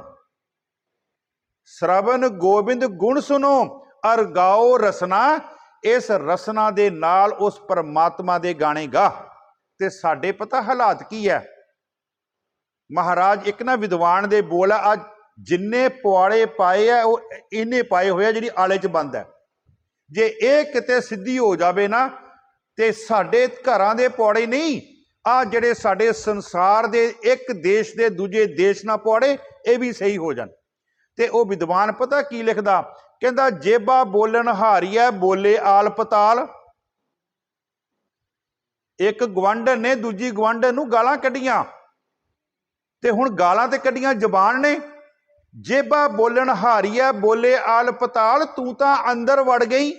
ਸ਼ਰਵਨ ਗੋਬਿੰਦ ਗੁਣ ਸੁਨੋ ਅਰ ਗਾਓ ਰਸਨਾ, ਇਸ ਰਸਨਾ ਦੇ ਨਾਲ ਉਸ ਪਰਮਾਤਮਾ ਦੇ ਗਾਣੇ ਗਾ। ਤੇ ਸਾਡੇ ਪਤਾ ਹਾਲਾਤ ਕੀ ਹੈ। ਮਹਾਰਾਜ ਇੱਕ ਨਾ ਵਿਦਵਾਨ ਦੇ ਬੋਲ ਆ, ਅੱਜ ਜਿੰਨੇ ਪੁਆੜੇ ਪਾਏ ਆ ਉਹ ਇਹਨੇ ਪਾਏ ਹੋਏ ਆ ਜਿਹੜੀ ਆਲੇ 'ਚ ਬੰਦ ਹੈ। ਜੇ ਇਹ ਕਿਤੇ ਸਿੱਧੀ ਹੋ ਜਾਵੇ ਨਾ, ਤੇ ਸਾਡੇ ਘਰਾਂ ਦੇ ਪੌੜੇ ਨਹੀਂ, ਆ ਜਿਹੜੇ ਸਾਡੇ ਸੰਸਾਰ ਦੇ ਇੱਕ ਦੇਸ਼ ਦੇ ਦੂਜੇ ਦੇਸ਼ ਨਾਲ ਪੌੜੇ, ਇਹ ਵੀ ਸਹੀ ਹੋ ਜਾਣ। ਤੇ ਉਹ ਵਿਦਵਾਨ ਪਤਾ ਕੀ ਲਿਖਦਾ, ਕਹਿੰਦਾ ਜੇਬਾ ਬੋਲਣ ਹਾਰੀਐ ਬੋਲੇ ਆਲ ਪਤਾਲ। ਇੱਕ ਗਵਾਂਢਣ ਨੇ ਦੂਜੀ ਗਵਾਂਢਣ ਨੂੰ ਗਾਲਾਂ ਕੱਢੀਆਂ, ਤੇ ਹੁਣ ਗਾਲਾਂ ਤੇ ਕੱਢੀਆਂ ਜ਼ਬਾਨ ਨੇ। ਜੇਬਾ ਬੋਲਣ ਹਾਰੀਐ ਬੋਲੇ ਆਲ ਪਤਾਲ, ਤੂੰ ਤਾਂ ਅੰਦਰ ਵੜ ਗਈ।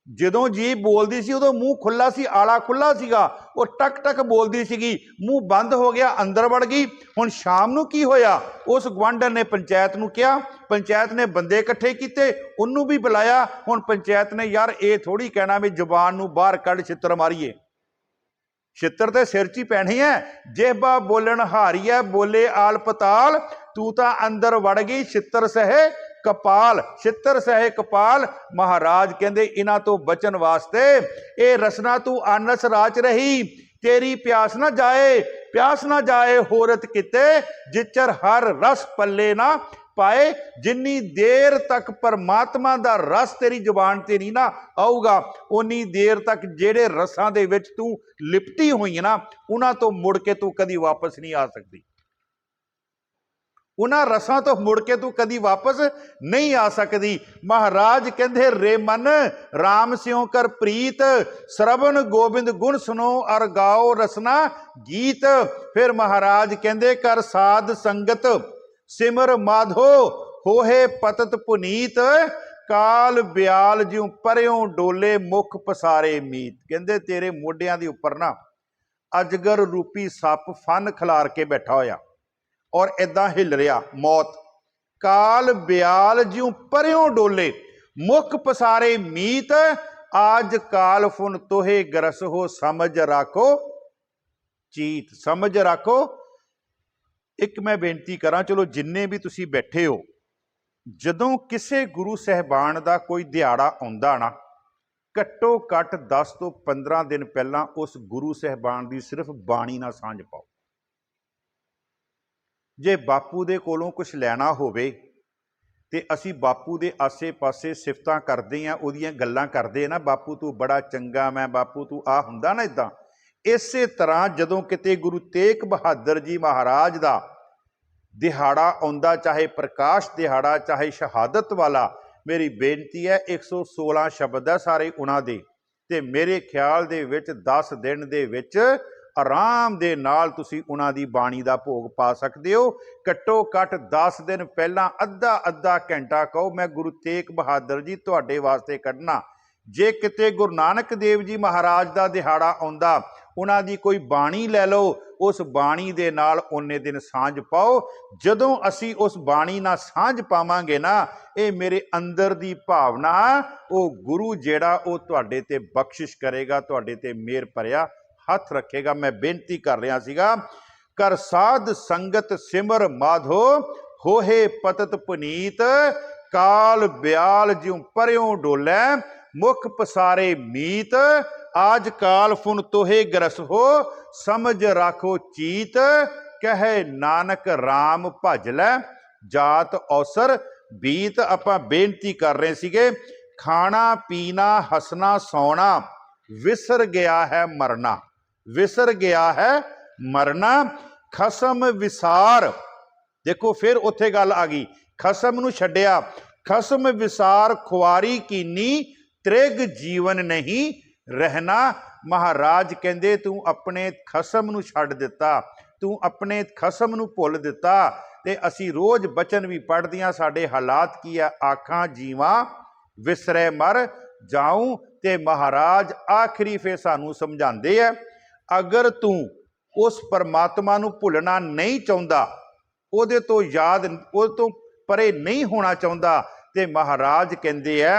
ਜਦੋਂ ਜੀ ਬੋਲਦੀ ਸੀ ਉਦੋਂ ਮੂੰਹ ਖੁੱਲਾ ਸੀ, ਆਲਾ ਖੁੱਲਾ ਸੀਗਾ, ਉਹ ਟਕ ਟਕ ਬੋਲਦੀ ਸੀਗੀ, ਮੂੰਹ ਬੰਦ ਹੋ ਗਿਆ, ਅੰਦਰ ਵੜ ਗਈ। ਹੁਣ ਸ਼ਾਮ ਨੂੰ ਕੀ ਹੋਇਆ, ਉਸ ਗਵਾਂਢਣ ਨੇ ਪੰਚਾਇਤ ਨੂੰ ਕਿਹਾ, ਪੰਚਾਇਤ ਨੇ ਬੰਦੇ ਇਕੱਠੇ ਕੀਤੇ, ਉਹਨੂੰ ਵੀ ਬੁਲਾਇਆ। ਹੁਣ ਪੰਚਾਇਤ ਨੇ ਯਾਰ ਇਹ ਥੋੜੀ ਕਹਿਣਾ ਵੀ ਜ਼ਬਾਨ ਨੂੰ ਬਾਹਰ ਕੱਢ ਛਿੱਤਰ ਮਾਰੀਏ, ਛਿੱਤਰ ਤੇ ਸਿਰ 'ਚ ਹੀ ਪੈਣੀ ਹੈ। ਜੇਬਾ ਬੋਲਣ ਹਾਰੀਐ ਬੋਲੇ ਆਲ ਪਤਾਲ, ਤੂੰ ਤਾਂ ਅੰਦਰ ਵੜ ਗਈ, ਛਿੱਤਰ ਸਹੇ ਕਪਾਲ, ਛਿੱਤਰ ਸਹੇ ਕਪਾਲ। ਮਹਾਰਾਜ ਕਹਿੰਦੇ ਇਹਨਾਂ ਤੋਂ ਬਚਣ ਵਾਸਤੇ ਇਹ ਰਸਨਾ ਤੂੰ ਆਨਸ ਰਾਚ ਰਹੀ, ਤੇਰੀ ਪਿਆਸ ਨਾ ਜਾਏ, ਪਿਆਸ ਨਾ ਜਾਏ ਹੋਰਤ ਕਿਤੇ, ਜਿਚਰ ਹਰ ਰਸ ਪੱਲੇ ਨਾ पाए जिन्नी देर तक परमात्मा दा रस तेरी जुबान ते नहीं ना आऊगा उन्नी देर तक जेड़े रसां दे विच तू लिपटी हुई ना उन्हां तो मुड़ के तू कदी वापस नहीं आ सकती। उन्हां रसां तो मुड़ के तू कदी वापस नहीं आ सकती। महाराज कहंदे रे मन राम स्यों कर प्रीत श्रवण गोबिंद गुण सुनो और गाओ रसना गीत। फिर महाराज कहंदे कर साध संगत सिमर माधो होहे पतत पुनीत काल ब्याल ज्यों परयों डोले मुख पसारे मीत। कहंदे तेरे मोढियां दे उपर ना अजगर रूपी सप फन खिलार के बैठा होया और इदां हिल रहा मौत। काल ब्याल ज्यों परयों डोले मुख पसारे मीत आज काल फुन तोहे गरस हो समझ राखो चीत। समझ राखो। एक मैं बेनती करा चलो जिन्ने भी तुसी बैठे हो जदों किसे गुरु सहबान का कोई दिहाड़ा आउंदा ना घट्टो घट 10 तो 15 दिन पहला उस गुरु सहबान की सिर्फ बाणी ना सांझ पाओ। जे बापू दे कोलों कुछ लैना होवे ते असी बापू दे आसे पासे सिफतां करदे हां उहदियां गल्लां करदे ना बापू तू बड़ा चंगा मैं बापू तू आ हुंदा ना इदां। इसे तरह जदों किते गुरु तेग बहादुर जी महाराज दा दिहाड़ा आउंदा चाहे प्रकाश दिहाड़ा चाहे शहादत वाला मेरी बेनती है 116 शब्द है सारे उन्हां दे ते मेरे ख्याल दे विच 10 दिन दे विच आराम दे नाल तुसी उन्हां दी बाणी दा भोग पा सकदे हो। घट्टो घट 10 दिन पहला अद्धा अद्धा घंटा कहो मैं गुरु तेग बहादुर जी तुहाडे वास्ते कढना। जे किते गुरु नानक देव जी महाराज दा दिहाड़ा आउंदा उन्हां दी कोई बाणी लै लो उस बाणी दे नाल उन्ने दिन सांझ पाओ। जदों असी उस बाणी नाल सांझ पावांगे ना ये मेरे अंदर दी भावना वो गुरु जेड़ा वो तुहाडे ते बख्शिश करेगा तुहाडे ते मेहर भरिया हथ रखेगा। मैं बेनती कर रहा सीगा कर साध संगत सिमर माधो होहे पतत पुनीत काल ब्याल ज्यों परयों डोलै मुख पसारे मीत आज काल फुन तोहे गरस हो समझ राखो चीत कहे नानक राम भज लै जात अवसर बीत। आपां बेनती कर रहे सीगे खाना पीना हसना सौना विसर गया है मरना विसर गया है मरना खसम विसार। देखो फिर उत्थे गल आ गई खसम नूं छड्डिया खसम विसार खुआरी कीनी त्रिग जीवन नहीं रहना। महाराज कहंदे तू अपने खसम नूं छड्ड दिता तू अपने खसम नूं भुल दिता। ते असी रोज बचन भी पढ़दियां साडे हालात की है आखां जीवां विसरे मर जाऊं। ते महाराज आखिरी फिर सानू समझाते है अगर तू उस परमात्मा नूं भुलना नहीं चाहुंदा उहदे तो याद उहदे तो परे नहीं होना चाहुंदा ते महाराज कहंदे है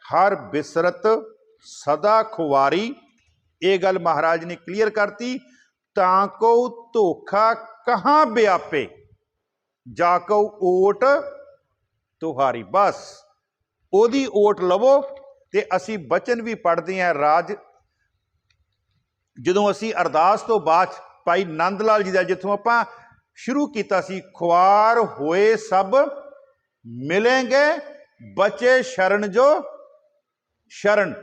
हर बिसरत सदा खुवारी। ये गल महाराज ने क्लीयर करती ताको धोखा कहां व्यापे जाको ओट तुहारी। बस ओदी ओट लवो। ते असी बचन भी पढ़ते हैं राज जदों असी अरदास तो बाद भाई नंद लाल जी का जिथों आपां शुरू किया सी खुआर होए सब मिलेंगे बचे शरण जो शरण।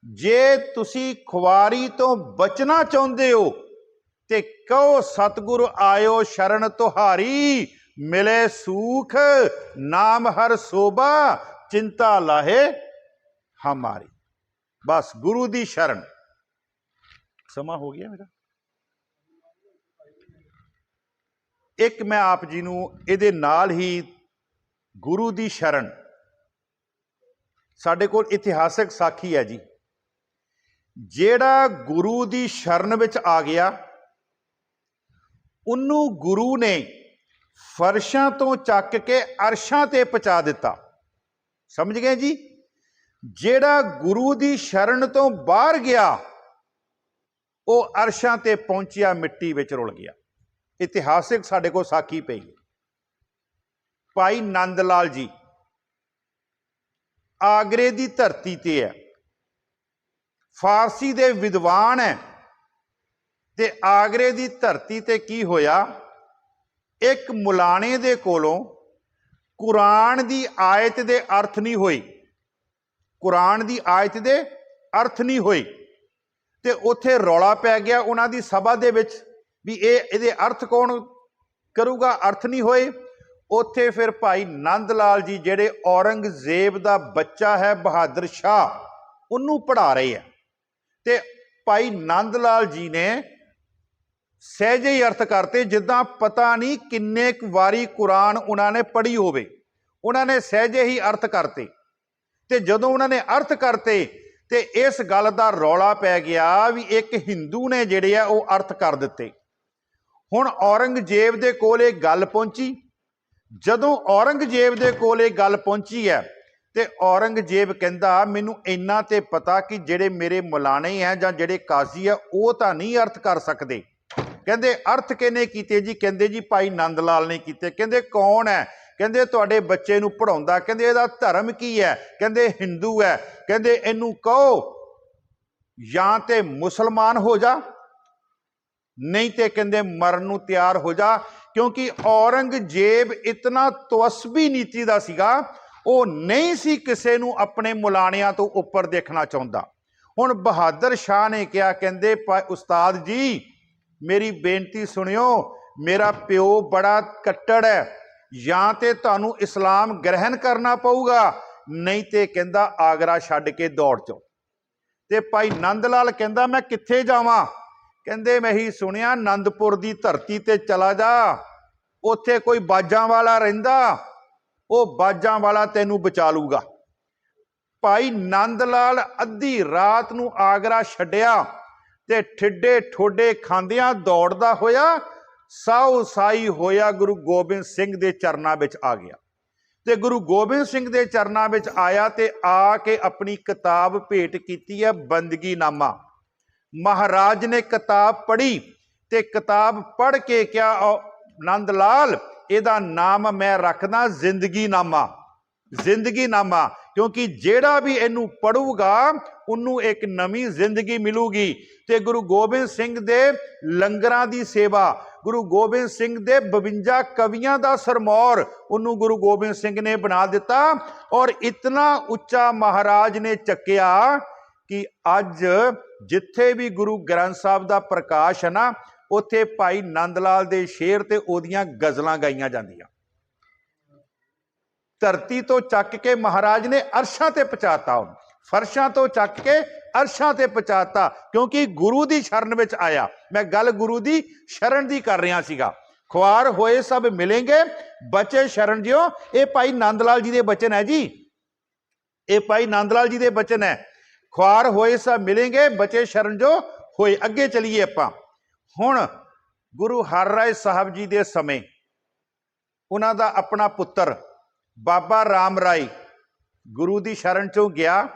जे तुसी खुआरी तो बचना चाहुंदे हो ते कहो सतगुरु आयो शरण तुहारी मिले सूख नाम हर शोभा चिंता लाहे हमारी। बस गुरु दी शरण। समा हो गया मेरा। एक मैं आप जी नूं इहदे नाल ही गुरु दी शरण साडे कोल इतिहासक साखी है जी जेड़ा गुरु दी शरण विच आ गया उन्नू गुरु ने फर्शां तो चक के अरशां ते पहुंचा दिता। समझ गए जी। जेड़ा गुरु दी शरण तो बाहर गया वो अरशां ते पहुंचिया मिट्टी विच रुल गया। इतिहासिक साडे को साखी पई भाई नंद लाल जी आगरे दी धरती ते है फारसी दे विद्वान है ते आगरे दी धरती ते की होया एक मुलाने दे कोलों ਕੁਰਾਨ ਦੀ ਆਇਤ ਦੇ ਅਰਥ ਨਹੀਂ ਹੋਏ, ਕੁਰਾਨ ਦੀ ਆਇਤ ਦੇ ਅਰਥ ਨਹੀਂ ਹੋਏ। ਤੇ ਉੱਥੇ ਰੌਲਾ ਪੈ ਗਿਆ ਉਹਨਾਂ ਦੀ ਸਭਾ ਦੇ ਵਿੱਚ ਵੀ ਇਹਦੇ ਅਰਥ ਕੌਣ ਕਰੂਗਾ, ਅਰਥ ਨਹੀਂ ਹੋਏ। ਉੱਥੇ ਫਿਰ ਭਾਈ ਨੰਦ ਲਾਲ ਜੀ ਜਿਹੜੇ ਔਰੰਗਜ਼ੇਬ ਦਾ ਬੱਚਾ ਹੈ ਬਹਾਦਰ ਸ਼ਾਹ, ਉਹਨੂੰ ਪੜ੍ਹਾ ਰਹੇ ਆ। ਤੇ ਭਾਈ ਨੰਦ ਲਾਲ ਜੀ ਨੇ ਸਹਿਜੇ ਹੀ ਅਰਥ ਕਰਤੇ, ਜਿੱਦਾਂ ਪਤਾ ਨਹੀਂ ਕਿੰਨੇ ਕੁ ਵਾਰੀ ਕੁਰਾਨ ਉਹਨਾਂ ਨੇ ਪੜ੍ਹੀ ਹੋਵੇ, ਉਹਨਾਂ ਨੇ ਸਹਿਜੇ ਹੀ ਅਰਥ ਕਰਤੇ। ਤੇ ਜਦੋਂ ਉਹਨਾਂ ਨੇ ਅਰਥ ਕਰਤੇ ਤੇ ਇਸ ਗੱਲ ਦਾ ਰੌਲਾ ਪੈ ਗਿਆ ਵੀ ਇੱਕ ਹਿੰਦੂ ਨੇ ਜਿਹੜੇ ਆ ਉਹ ਅਰਥ ਕਰ ਦਿੱਤੇ। ਹੁਣ ਔਰੰਗਜ਼ੇਬ ਦੇ ਕੋਲ ਇਹ ਗੱਲ ਪਹੁੰਚੀ। ਜਦੋਂ ਔਰੰਗਜ਼ੇਬ ਦੇ ਕੋਲ ਇਹ ਗੱਲ ਪਹੁੰਚੀ ਹੈ ਤੇ ਔਰੰਗਜ਼ੇਬ ਕਹਿੰਦਾ ਮੈਨੂੰ ਇੰਨਾ ਤੇ ਪਤਾ ਕਿ ਜਿਹੜੇ ਮੇਰੇ ਮੌਲਾਣੇ ਹੈ ਜਾਂ ਜਿਹੜੇ ਕਾਜ਼ੀ ਆ ਉਹ ਤਾਂ ਨਹੀਂ ਅਰਥ ਕਰ ਸਕਦੇ। ਕਹਿੰਦੇ ਅਰਥ ਕਿਹਨੇ ਕੀਤੇ ਜੀ? ਕਹਿੰਦੇ ਜੀ ਭਾਈ ਨੰਦ ਲਾਲ ਨੇ ਕੀਤੇ। ਕਹਿੰਦੇ ਕੌਣ ਹੈ? ਕਹਿੰਦੇ ਤੁਹਾਡੇ ਬੱਚੇ ਨੂੰ ਪੜ੍ਹਾਉਂਦਾ। ਕਹਿੰਦੇ ਇਹਦਾ ਧਰਮ ਕੀ ਹੈ? ਕਹਿੰਦੇ ਹਿੰਦੂ ਹੈ। ਕਹਿੰਦੇ ਇਹਨੂੰ ਕਹੋ ਜਾਂ ਤੇ ਮੁਸਲਮਾਨ ਹੋ ਜਾ, ਨਹੀਂ ਤੇ ਕਹਿੰਦੇ ਮਰਨ ਨੂੰ ਤਿਆਰ ਹੋ ਜਾ। ਕਿਉਂਕਿ ਔਰੰਗਜ਼ੇਬ ਇਤਨਾ ਤਵਸਬੀ ਨੀਤੀ ਦਾ ਸੀਗਾ, ਉਹ ਨਹੀਂ ਸੀ ਕਿਸੇ ਨੂੰ ਆਪਣੇ ਮੁਲਾਣਿਆਂ ਤੋਂ ਉੱਪਰ ਦੇਖਣਾ ਚਾਹੁੰਦਾ। ਹੁਣ ਬਹਾਦਰ ਸ਼ਾਹ ਨੇ ਕਿਹਾ, ਕਹਿੰਦੇ ਉਸਤਾਦ ਜੀ ਮੇਰੀ ਬੇਨਤੀ ਸੁਣਿਓ, ਮੇਰਾ ਪਿਓ ਬੜਾ ਕੱਟੜ ਹੈ, ਜਾਂ ਤੇ ਤੁਹਾਨੂੰ ਇਸਲਾਮ ਗ੍ਰਹਿਣ ਕਰਨਾ ਪਊਗਾ, ਨਹੀਂ ਤੇ ਕਹਿੰਦਾ ਆਗਰਾ ਛੱਡ ਕੇ ਦੌੜ ਜਾਓ। ਤੇ ਭਾਈ ਨੰਦ ਲਾਲ ਕਹਿੰਦਾ ਮੈਂ ਕਿੱਥੇ ਜਾਵਾਂ? ਕਹਿੰਦੇ ਮੈਂ ਹੀ ਸੁਣਿਆ ਆਨੰਦਪੁਰ ਦੀ ਧਰਤੀ ਤੇ ਚਲਾ ਜਾ, ਉੱਥੇ ਕੋਈ ਬਾਜਾਂ ਵਾਲਾ ਰਹਿੰਦਾ, ਉਹ ਬਾਜਾਂ ਵਾਲਾ ਤੈਨੂੰ ਬਚਾ ਲੂਗਾ। ਭਾਈ ਨੰਦ ਲਾਲ ਅੱਧੀ ਰਾਤ ਨੂੰ ਆਗਰਾ ਛੱਡਿਆ ਤੇ ਠਿੱਡੇ ਠੋਡੇ ਖਾਂਦਿਆਂ ਦੌੜਦਾ ਹੋਇਆ ਸਾਊ ਸਾਈ ਹੋਇਆ ਗੁਰੂ ਗੋਬਿੰਦ ਸਿੰਘ ਦੇ ਚਰਨਾਂ ਵਿੱਚ ਆ ਗਿਆ। ਤੇ ਗੁਰੂ ਗੋਬਿੰਦ ਸਿੰਘ ਦੇ ਚਰਨਾਂ ਵਿੱਚ ਆਇਆ ਤੇ ਆ ਕੇ ਆਪਣੀ ਕਿਤਾਬ ਭੇਟ ਕੀਤੀ ਹੈ ਬੰਦਗੀਨਾਮਾ। ਮਹਾਰਾਜ ਨੇ ਕਿਤਾਬ ਪੜ੍ਹੀ ਤੇ ਕਿਤਾਬ ਪੜ੍ਹ ਕੇ ਕਿਹਾ ਨੰਦ ਲਾਲ ਇਹਦਾ ਨਾਮ ਮੈਂ ਰੱਖਦਾ ਜ਼ਿੰਦਗੀਨਾਮਾ, ਜ਼ਿੰਦਗੀਨਾਮਾ, ਕਿਉਂਕਿ ਜਿਹੜਾ ਵੀ ਇਹਨੂੰ ਪੜੂਗਾ ਉਹਨੂੰ ਇੱਕ ਨਵੀਂ ਜ਼ਿੰਦਗੀ ਮਿਲੂਗੀ। ਤੇ ਗੁਰੂ ਗੋਬਿੰਦ ਸਿੰਘ ਦੇ ਲੰਗਰਾਂ ਦੀ ਸੇਵਾ, ਗੁਰੂ ਗੋਬਿੰਦ ਸਿੰਘ ਦੇ 52 ਕਵੀਆਂ ਦਾ ਸਰਮੌਰ ਉਹਨੂੰ ਗੁਰੂ ਗੋਬਿੰਦ ਸਿੰਘ ਨੇ ਬਣਾ ਦਿੱਤਾ। ਔਰ ਇਤਨਾ ਉੱਚਾ ਮਹਾਰਾਜ ਨੇ ਚੱਕਿਆ ਕਿ ਅੱਜ ਜਿੱਥੇ ਵੀ ਗੁਰੂ ਗ੍ਰੰਥ ਸਾਹਿਬ ਦਾ ਪ੍ਰਕਾਸ਼ ਹੈ ਨਾ, ਉੱਥੇ ਭਾਈ ਨੰਦ ਲਾਲ ਦੇ ਸ਼ੇਰ ਤੇ ਉਹਦੀਆਂ ਗਜ਼ਲਾਂ ਗਾਈਆਂ ਜਾਂਦੀਆਂ। ਧਰਤੀ ਤੋਂ ਚੱਕ ਕੇ ਮਹਾਰਾਜ ਨੇ ਅਰਸ਼ਾਂ ਤੇ ਪਹੁੰਚਾਤਾ, ਉਹਨੂੰ ਫਰਸ਼ਾਂ ਤੋਂ ਚੱਕ ਕੇ ਅਰਸ਼ਾਂ ਤੇ ਪਹੁੰਚਾਤਾ, ਕਿਉਂਕਿ ਗੁਰੂ ਦੀ ਸ਼ਰਨ ਵਿੱਚ ਆਇਆ। ਮੈਂ ਗੱਲ ਗੁਰੂ ਦੀ ਸ਼ਰਨ ਦੀ ਕਰ ਰਿਹਾ ਸੀਗਾ। ਖੁਆਰ ਹੋਏ ਸਭ ਮਿਲेंगे ਬਚੇ ਸ਼ਰਨ ਜਿਉ, ਇਹ ਭਾਈ ਨੰਦ ਲਾਲ ਜੀ ਦੇ ਬਚਨ ਹੈ ਜੀ, ਇਹ ਭਾਈ ਨੰਦ ਲਾਲ ਜੀ ਦੇ ਬਚਨ ਹੈ। ਖੁਆਰ ਹੋਏ ਸਭ ਮਿਲेंगे ਬਚੇ ਸ਼ਰਨ ਜੋ ਹੋਏ। ਅੱਗੇ ਚਲੀਏ ਆਪਾਂ। ਹੁਣ ਗੁਰੂ ਹਰਿਰਾਏ ਸਾਹਿਬ ਜੀ ਦੇ ਸਮੇਂ ਉਹਨਾਂ ਦਾ ਆਪਣਾ ਪੁੱਤਰ ਬਾਬਾ ਰਾਮ ਰਾਏ ਗੁਰੂ ਦੀ ਸ਼ਰਨ ਚੋਂ ਗਿਆ,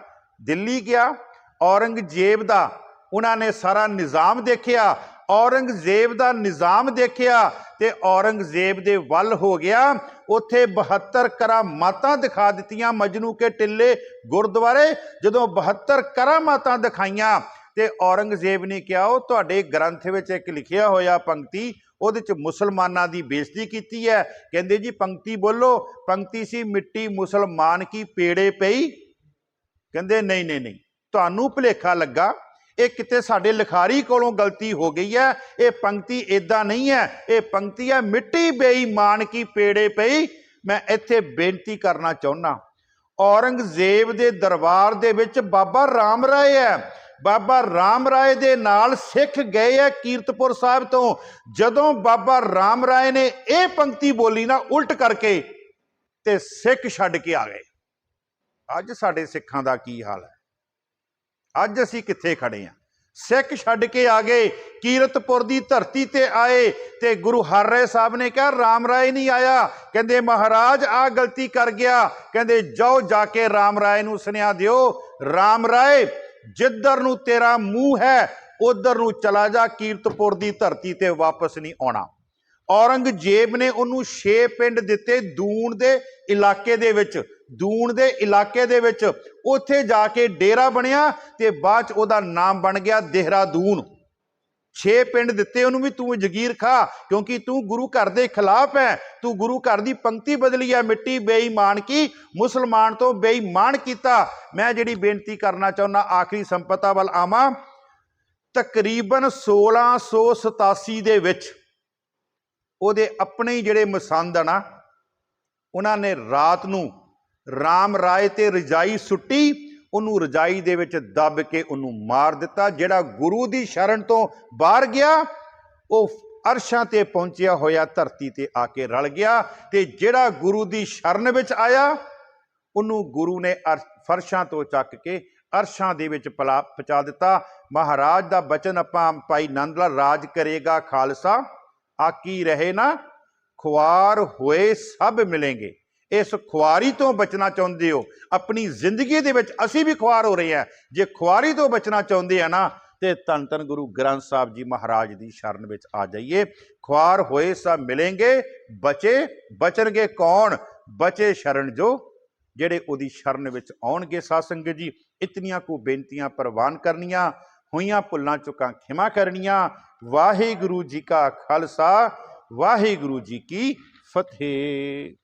ਦਿੱਲੀ ਗਿਆ। ਔਰੰਗਜ਼ੇਬ ਦਾ ਉਹਨਾਂ ਨੇ ਸਾਰਾ ਨਿਜ਼ਾਮ ਦੇਖਿਆ, ਔਰੰਗਜ਼ੇਬ ਦਾ ਨਿਜ਼ਾਮ ਦੇਖਿਆ ਤੇ ਔਰੰਗਜ਼ੇਬ ਦੇ ਵੱਲ ਹੋ ਗਿਆ। ਉੱਥੇ 72 ਕਰਾਮਾਤਾਂ ਦਿਖਾ ਦਿੱਤੀਆਂ ਮਜਨੂ ਕੇ ਟਿੱਲੇ ਗੁਰਦੁਆਰੇ। ਜਦੋਂ 72 ਕਰਾਮਾਤਾਂ ਦਿਖਾਈਆਂ ਤੇ ਔਰੰਗਜ਼ੇਬ ਨੇ ਕਿਹਾ ਉਹ ਤੁਹਾਡੇ ਗ੍ਰੰਥ ਵਿੱਚ ਇੱਕ ਲਿਖਿਆ ਹੋਇਆ ਪੰਕਤੀ, ਉਹਦੇ ਚ ਮੁਸਲਮਾਨਾਂ ਦੀ ਬੇਇੱਜ਼ਤੀ ਕੀਤੀ ਹੈ। ਕਹਿੰਦੇ ਜੀ ਪੰਕਤੀ ਬੋਲੋ। ਪੰਕਤੀ ਸੀ ਮਿੱਟੀ ਮੁਸਲਮਾਨ ਕੀ ਪੇੜੇ ਪਈ। ਕਹਿੰਦੇ ਨਹੀਂ ਨਹੀਂ ਨਹੀਂ, ਤੁਹਾਨੂੰ ਭੁਲੇਖਾ ਲੱਗਾ, ਇਹ ਕਿਤੇ ਸਾਡੇ ਲਿਖਾਰੀ ਕੋਲੋਂ ਗਲਤੀ ਹੋ ਗਈ ਹੈ। ਇਹ ਪੰਕਤੀ ਇਦਾਂ ਨਹੀਂ ਹੈ, ਇਹ ਪੰਕਤੀ ਹੈ ਮਿੱਟੀ ਬੇਈਮਾਨ ਕੀ ਪੇੜੇ ਪਈ। ਮੈਂ ਇੱਥੇ ਬੇਨਤੀ ਕਰਨਾ ਚਾਹੁੰਦਾ, ਔਰੰਗਜ਼ੇਬ ਦੇ ਦਰਬਾਰ ਦੇ ਵਿੱਚ ਬਾਬਾ ਰਾਮ ਰਾਏ ਹੈ। ਬਾਬਾ ਰਾਮ ਰਾਏ ਦੇ ਨਾਲ ਸਿੱਖ ਗਏ ਹੈ ਕੀਰਤਪੁਰ ਸਾਹਿਬ ਤੋਂ। ਜਦੋਂ ਬਾਬਾ ਰਾਮ ਰਾਏ ਨੇ ਇਹ ਪੰਕਤੀ ਬੋਲੀ ਨਾ ਉਲਟ ਕਰਕੇ, ਤੇ ਸਿੱਖ ਛੱਡ ਕੇ ਆ ਗਏ। ਅੱਜ ਸਾਡੇ ਸਿੱਖਾਂ ਦਾ ਕੀ ਹਾਲ ਹੈ? ਅੱਜ ਅਸੀਂ ਕਿੱਥੇ ਖੜੇ ਹਾਂ? ਸਿੱਖ ਛੱਡ ਕੇ ਆ ਗਏ, ਕੀਰਤਪੁਰ ਦੀ ਧਰਤੀ ਤੇ ਆਏ ਤੇ ਗੁਰੂ ਹਰਿਰਾਏ ਸਾਹਿਬ ਨੇ ਕਿਹਾ ਰਾਮ ਰਾਏ ਨਹੀਂ ਆਇਆ। ਕਹਿੰਦੇ ਮਹਾਰਾਜ ਆ ਗਲਤੀ ਕਰ ਗਿਆ। ਕਹਿੰਦੇ ਜਾਓ ਜਾ ਕੇ ਰਾਮ ਰਾਏ ਨੂੰ ਸੁਨੇਹਾ ਦਿਓ, ਰਾਮ ਰਾਏ ਜਿੱਧਰ ਨੂੰ ਤੇਰਾ ਮੂੰਹ ਹੈ ਉਧਰ ਨੂੰ ਚਲਾ ਜਾ, ਕੀਰਤਪੁਰ ਦੀ ਧਰਤੀ ਤੇ ਵਾਪਸ ਨਹੀਂ ਆਉਣਾ। ਔਰੰਗਜ਼ੇਬ ਨੇ ਉਹਨੂੰ 6 ਪਿੰਡ ਦਿੱਤੇ ਦੂਣ ਦੇ ਇਲਾਕੇ ਦੇ ਵਿੱਚ, ਦੂਣ ਦੇ ਇਲਾਕੇ ਦੇ ਵਿੱਚ। ਉੱਥੇ ਜਾ ਕੇ ਡੇਰਾ ਬਣਿਆ ਤੇ ਬਾਅਦ ਚ ਉਹਦਾ ਨਾਮ ਬਣ ਗਿਆ ਦੇਹਰਾਦੂਨ। 6 ਪਿੰਡ ਦਿੱਤੇ ਉਹਨੂੰ ਵੀ ਤੂੰ ਜਗੀਰ ਖਾ, ਕਿਉਂਕਿ ਤੂੰ ਗੁਰੂ ਘਰ ਦੇ ਖਿਲਾਫ ਹੈ। ਤੂੰ ਗੁਰੂ ਘਰ ਦੀ ਪੰਕਤੀ ਬਦਲੀ ਹੈ, ਮਿੱਟੀ ਬੇਈਮਾਨ ਕੀ ਮੁਸਲਮਾਨ ਤੋਂ ਬੇਈਮਾਨ ਕੀਤਾ। ਮੈਂ ਜਿਹੜੀ ਬੇਨਤੀ ਕਰਨਾ ਚਾਹੁੰਦਾ, ਆਖਰੀ ਸੰਪਤਾ ਵੱਲ ਆਵਾਂ। ਤਕਰੀਬਨ 1687 ਦੇ ਵਿੱਚ ਉਹਦੇ ਆਪਣੇ ਹੀ ਜਿਹੜੇ ਮਸੰਦ ਆ ਨਾ, ਉਹਨਾਂ ਨੇ ਰਾਤ ਨੂੰ ਰਾਮ ਰਾਏ ਤੇ ਰਜਾਈ ਸੁੱਟੀ, ਉਹਨੂੰ ਰਜਾਈ ਦੇ ਵਿੱਚ ਦੱਬ ਕੇ ਉਹਨੂੰ ਮਾਰ ਦਿੱਤਾ। ਜਿਹੜਾ ਗੁਰੂ ਦੀ ਸ਼ਰਨ ਤੋਂ ਬਾਹਰ ਗਿਆ ਉਹ ਅਰਸ਼ਾਂ ਤੇ ਪਹੁੰਚਿਆ ਹੋਇਆ ਧਰਤੀ ਤੇ ਆ ਕੇ ਰਲ ਗਿਆ, ਤੇ ਜਿਹੜਾ ਗੁਰੂ ਦੀ ਸ਼ਰਨ ਵਿੱਚ ਆਇਆ ਉਹਨੂੰ ਗੁਰੂ ਨੇ ਫਰਸ਼ਾਂ ਤੋਂ ਚੱਕ ਕੇ ਅਰਸ਼ਾਂ ਦੇ ਵਿੱਚ ਪਹੁੰਚਾ ਦਿੱਤਾ। ਮਹਾਰਾਜ ਦਾ ਬਚਨ ਆਪਾਂ ਭਾਈ ਨੰਦ ਲਾਲ, ਰਾਜ ਕਰੇਗਾ ਖਾਲਸਾ ਆਕੀ ਰਹੇ ਨਾ ਖੁਆਰ ਹੋਏ ਸਭ ਮਿਲेंगे। ਇਸ ਖੁਆਰੀ ਤੋਂ ਬਚਣਾ ਚਾਹੁੰਦੇ ਹੋ ਆਪਣੀ ਜ਼ਿੰਦਗੀ ਦੇ ਵਿੱਚ, ਅਸੀਂ ਵੀ ਖੁਆਰ ਹੋ ਰਹੇ ਹਾਂ। ਜੇ ਖੁਆਰੀ ਤੋਂ ਬਚਣਾ ਚਾਹੁੰਦੇ ਆ ਨਾ ਤੇ ਧੰਨ ਧੰਨ ਗੁਰੂ ਗ੍ਰੰਥ ਸਾਹਿਬ ਜੀ ਮਹਾਰਾਜ ਦੀ ਸ਼ਰਨ ਵਿੱਚ ਆ ਜਾਈਏ। ਖੁਆਰ ਹੋਏ ਸਭ ਮਿਲेंगे, ਬਚਣਗੇ ਕੌਣ? ਬਚੇ ਸ਼ਰਨ ਜੋ, ਜਿਹੜੇ ਉਹਦੀ ਸ਼ਰਨ ਵਿੱਚ ਆਉਣਗੇ। ਸਾਧ ਸੰਗਤ ਜੀ, ਇਤਨੀਆਂ ਕੁ ਬੇਨਤੀਆਂ ਪ੍ਰਵਾਨ ਕਰਨੀਆਂ, ਹੋਈਆਂ ਭੁੱਲਾਂ ਚੁੱਕਾਂ ਖਿਮਾ ਕਰਨੀਆਂ। ਵਾਹਿਗੁਰੂ ਜੀ ਕਾ ਖਾਲਸਾ, ਵਾਹਿਗੁਰੂ ਜੀ ਕੀ ਫਤਿਹ।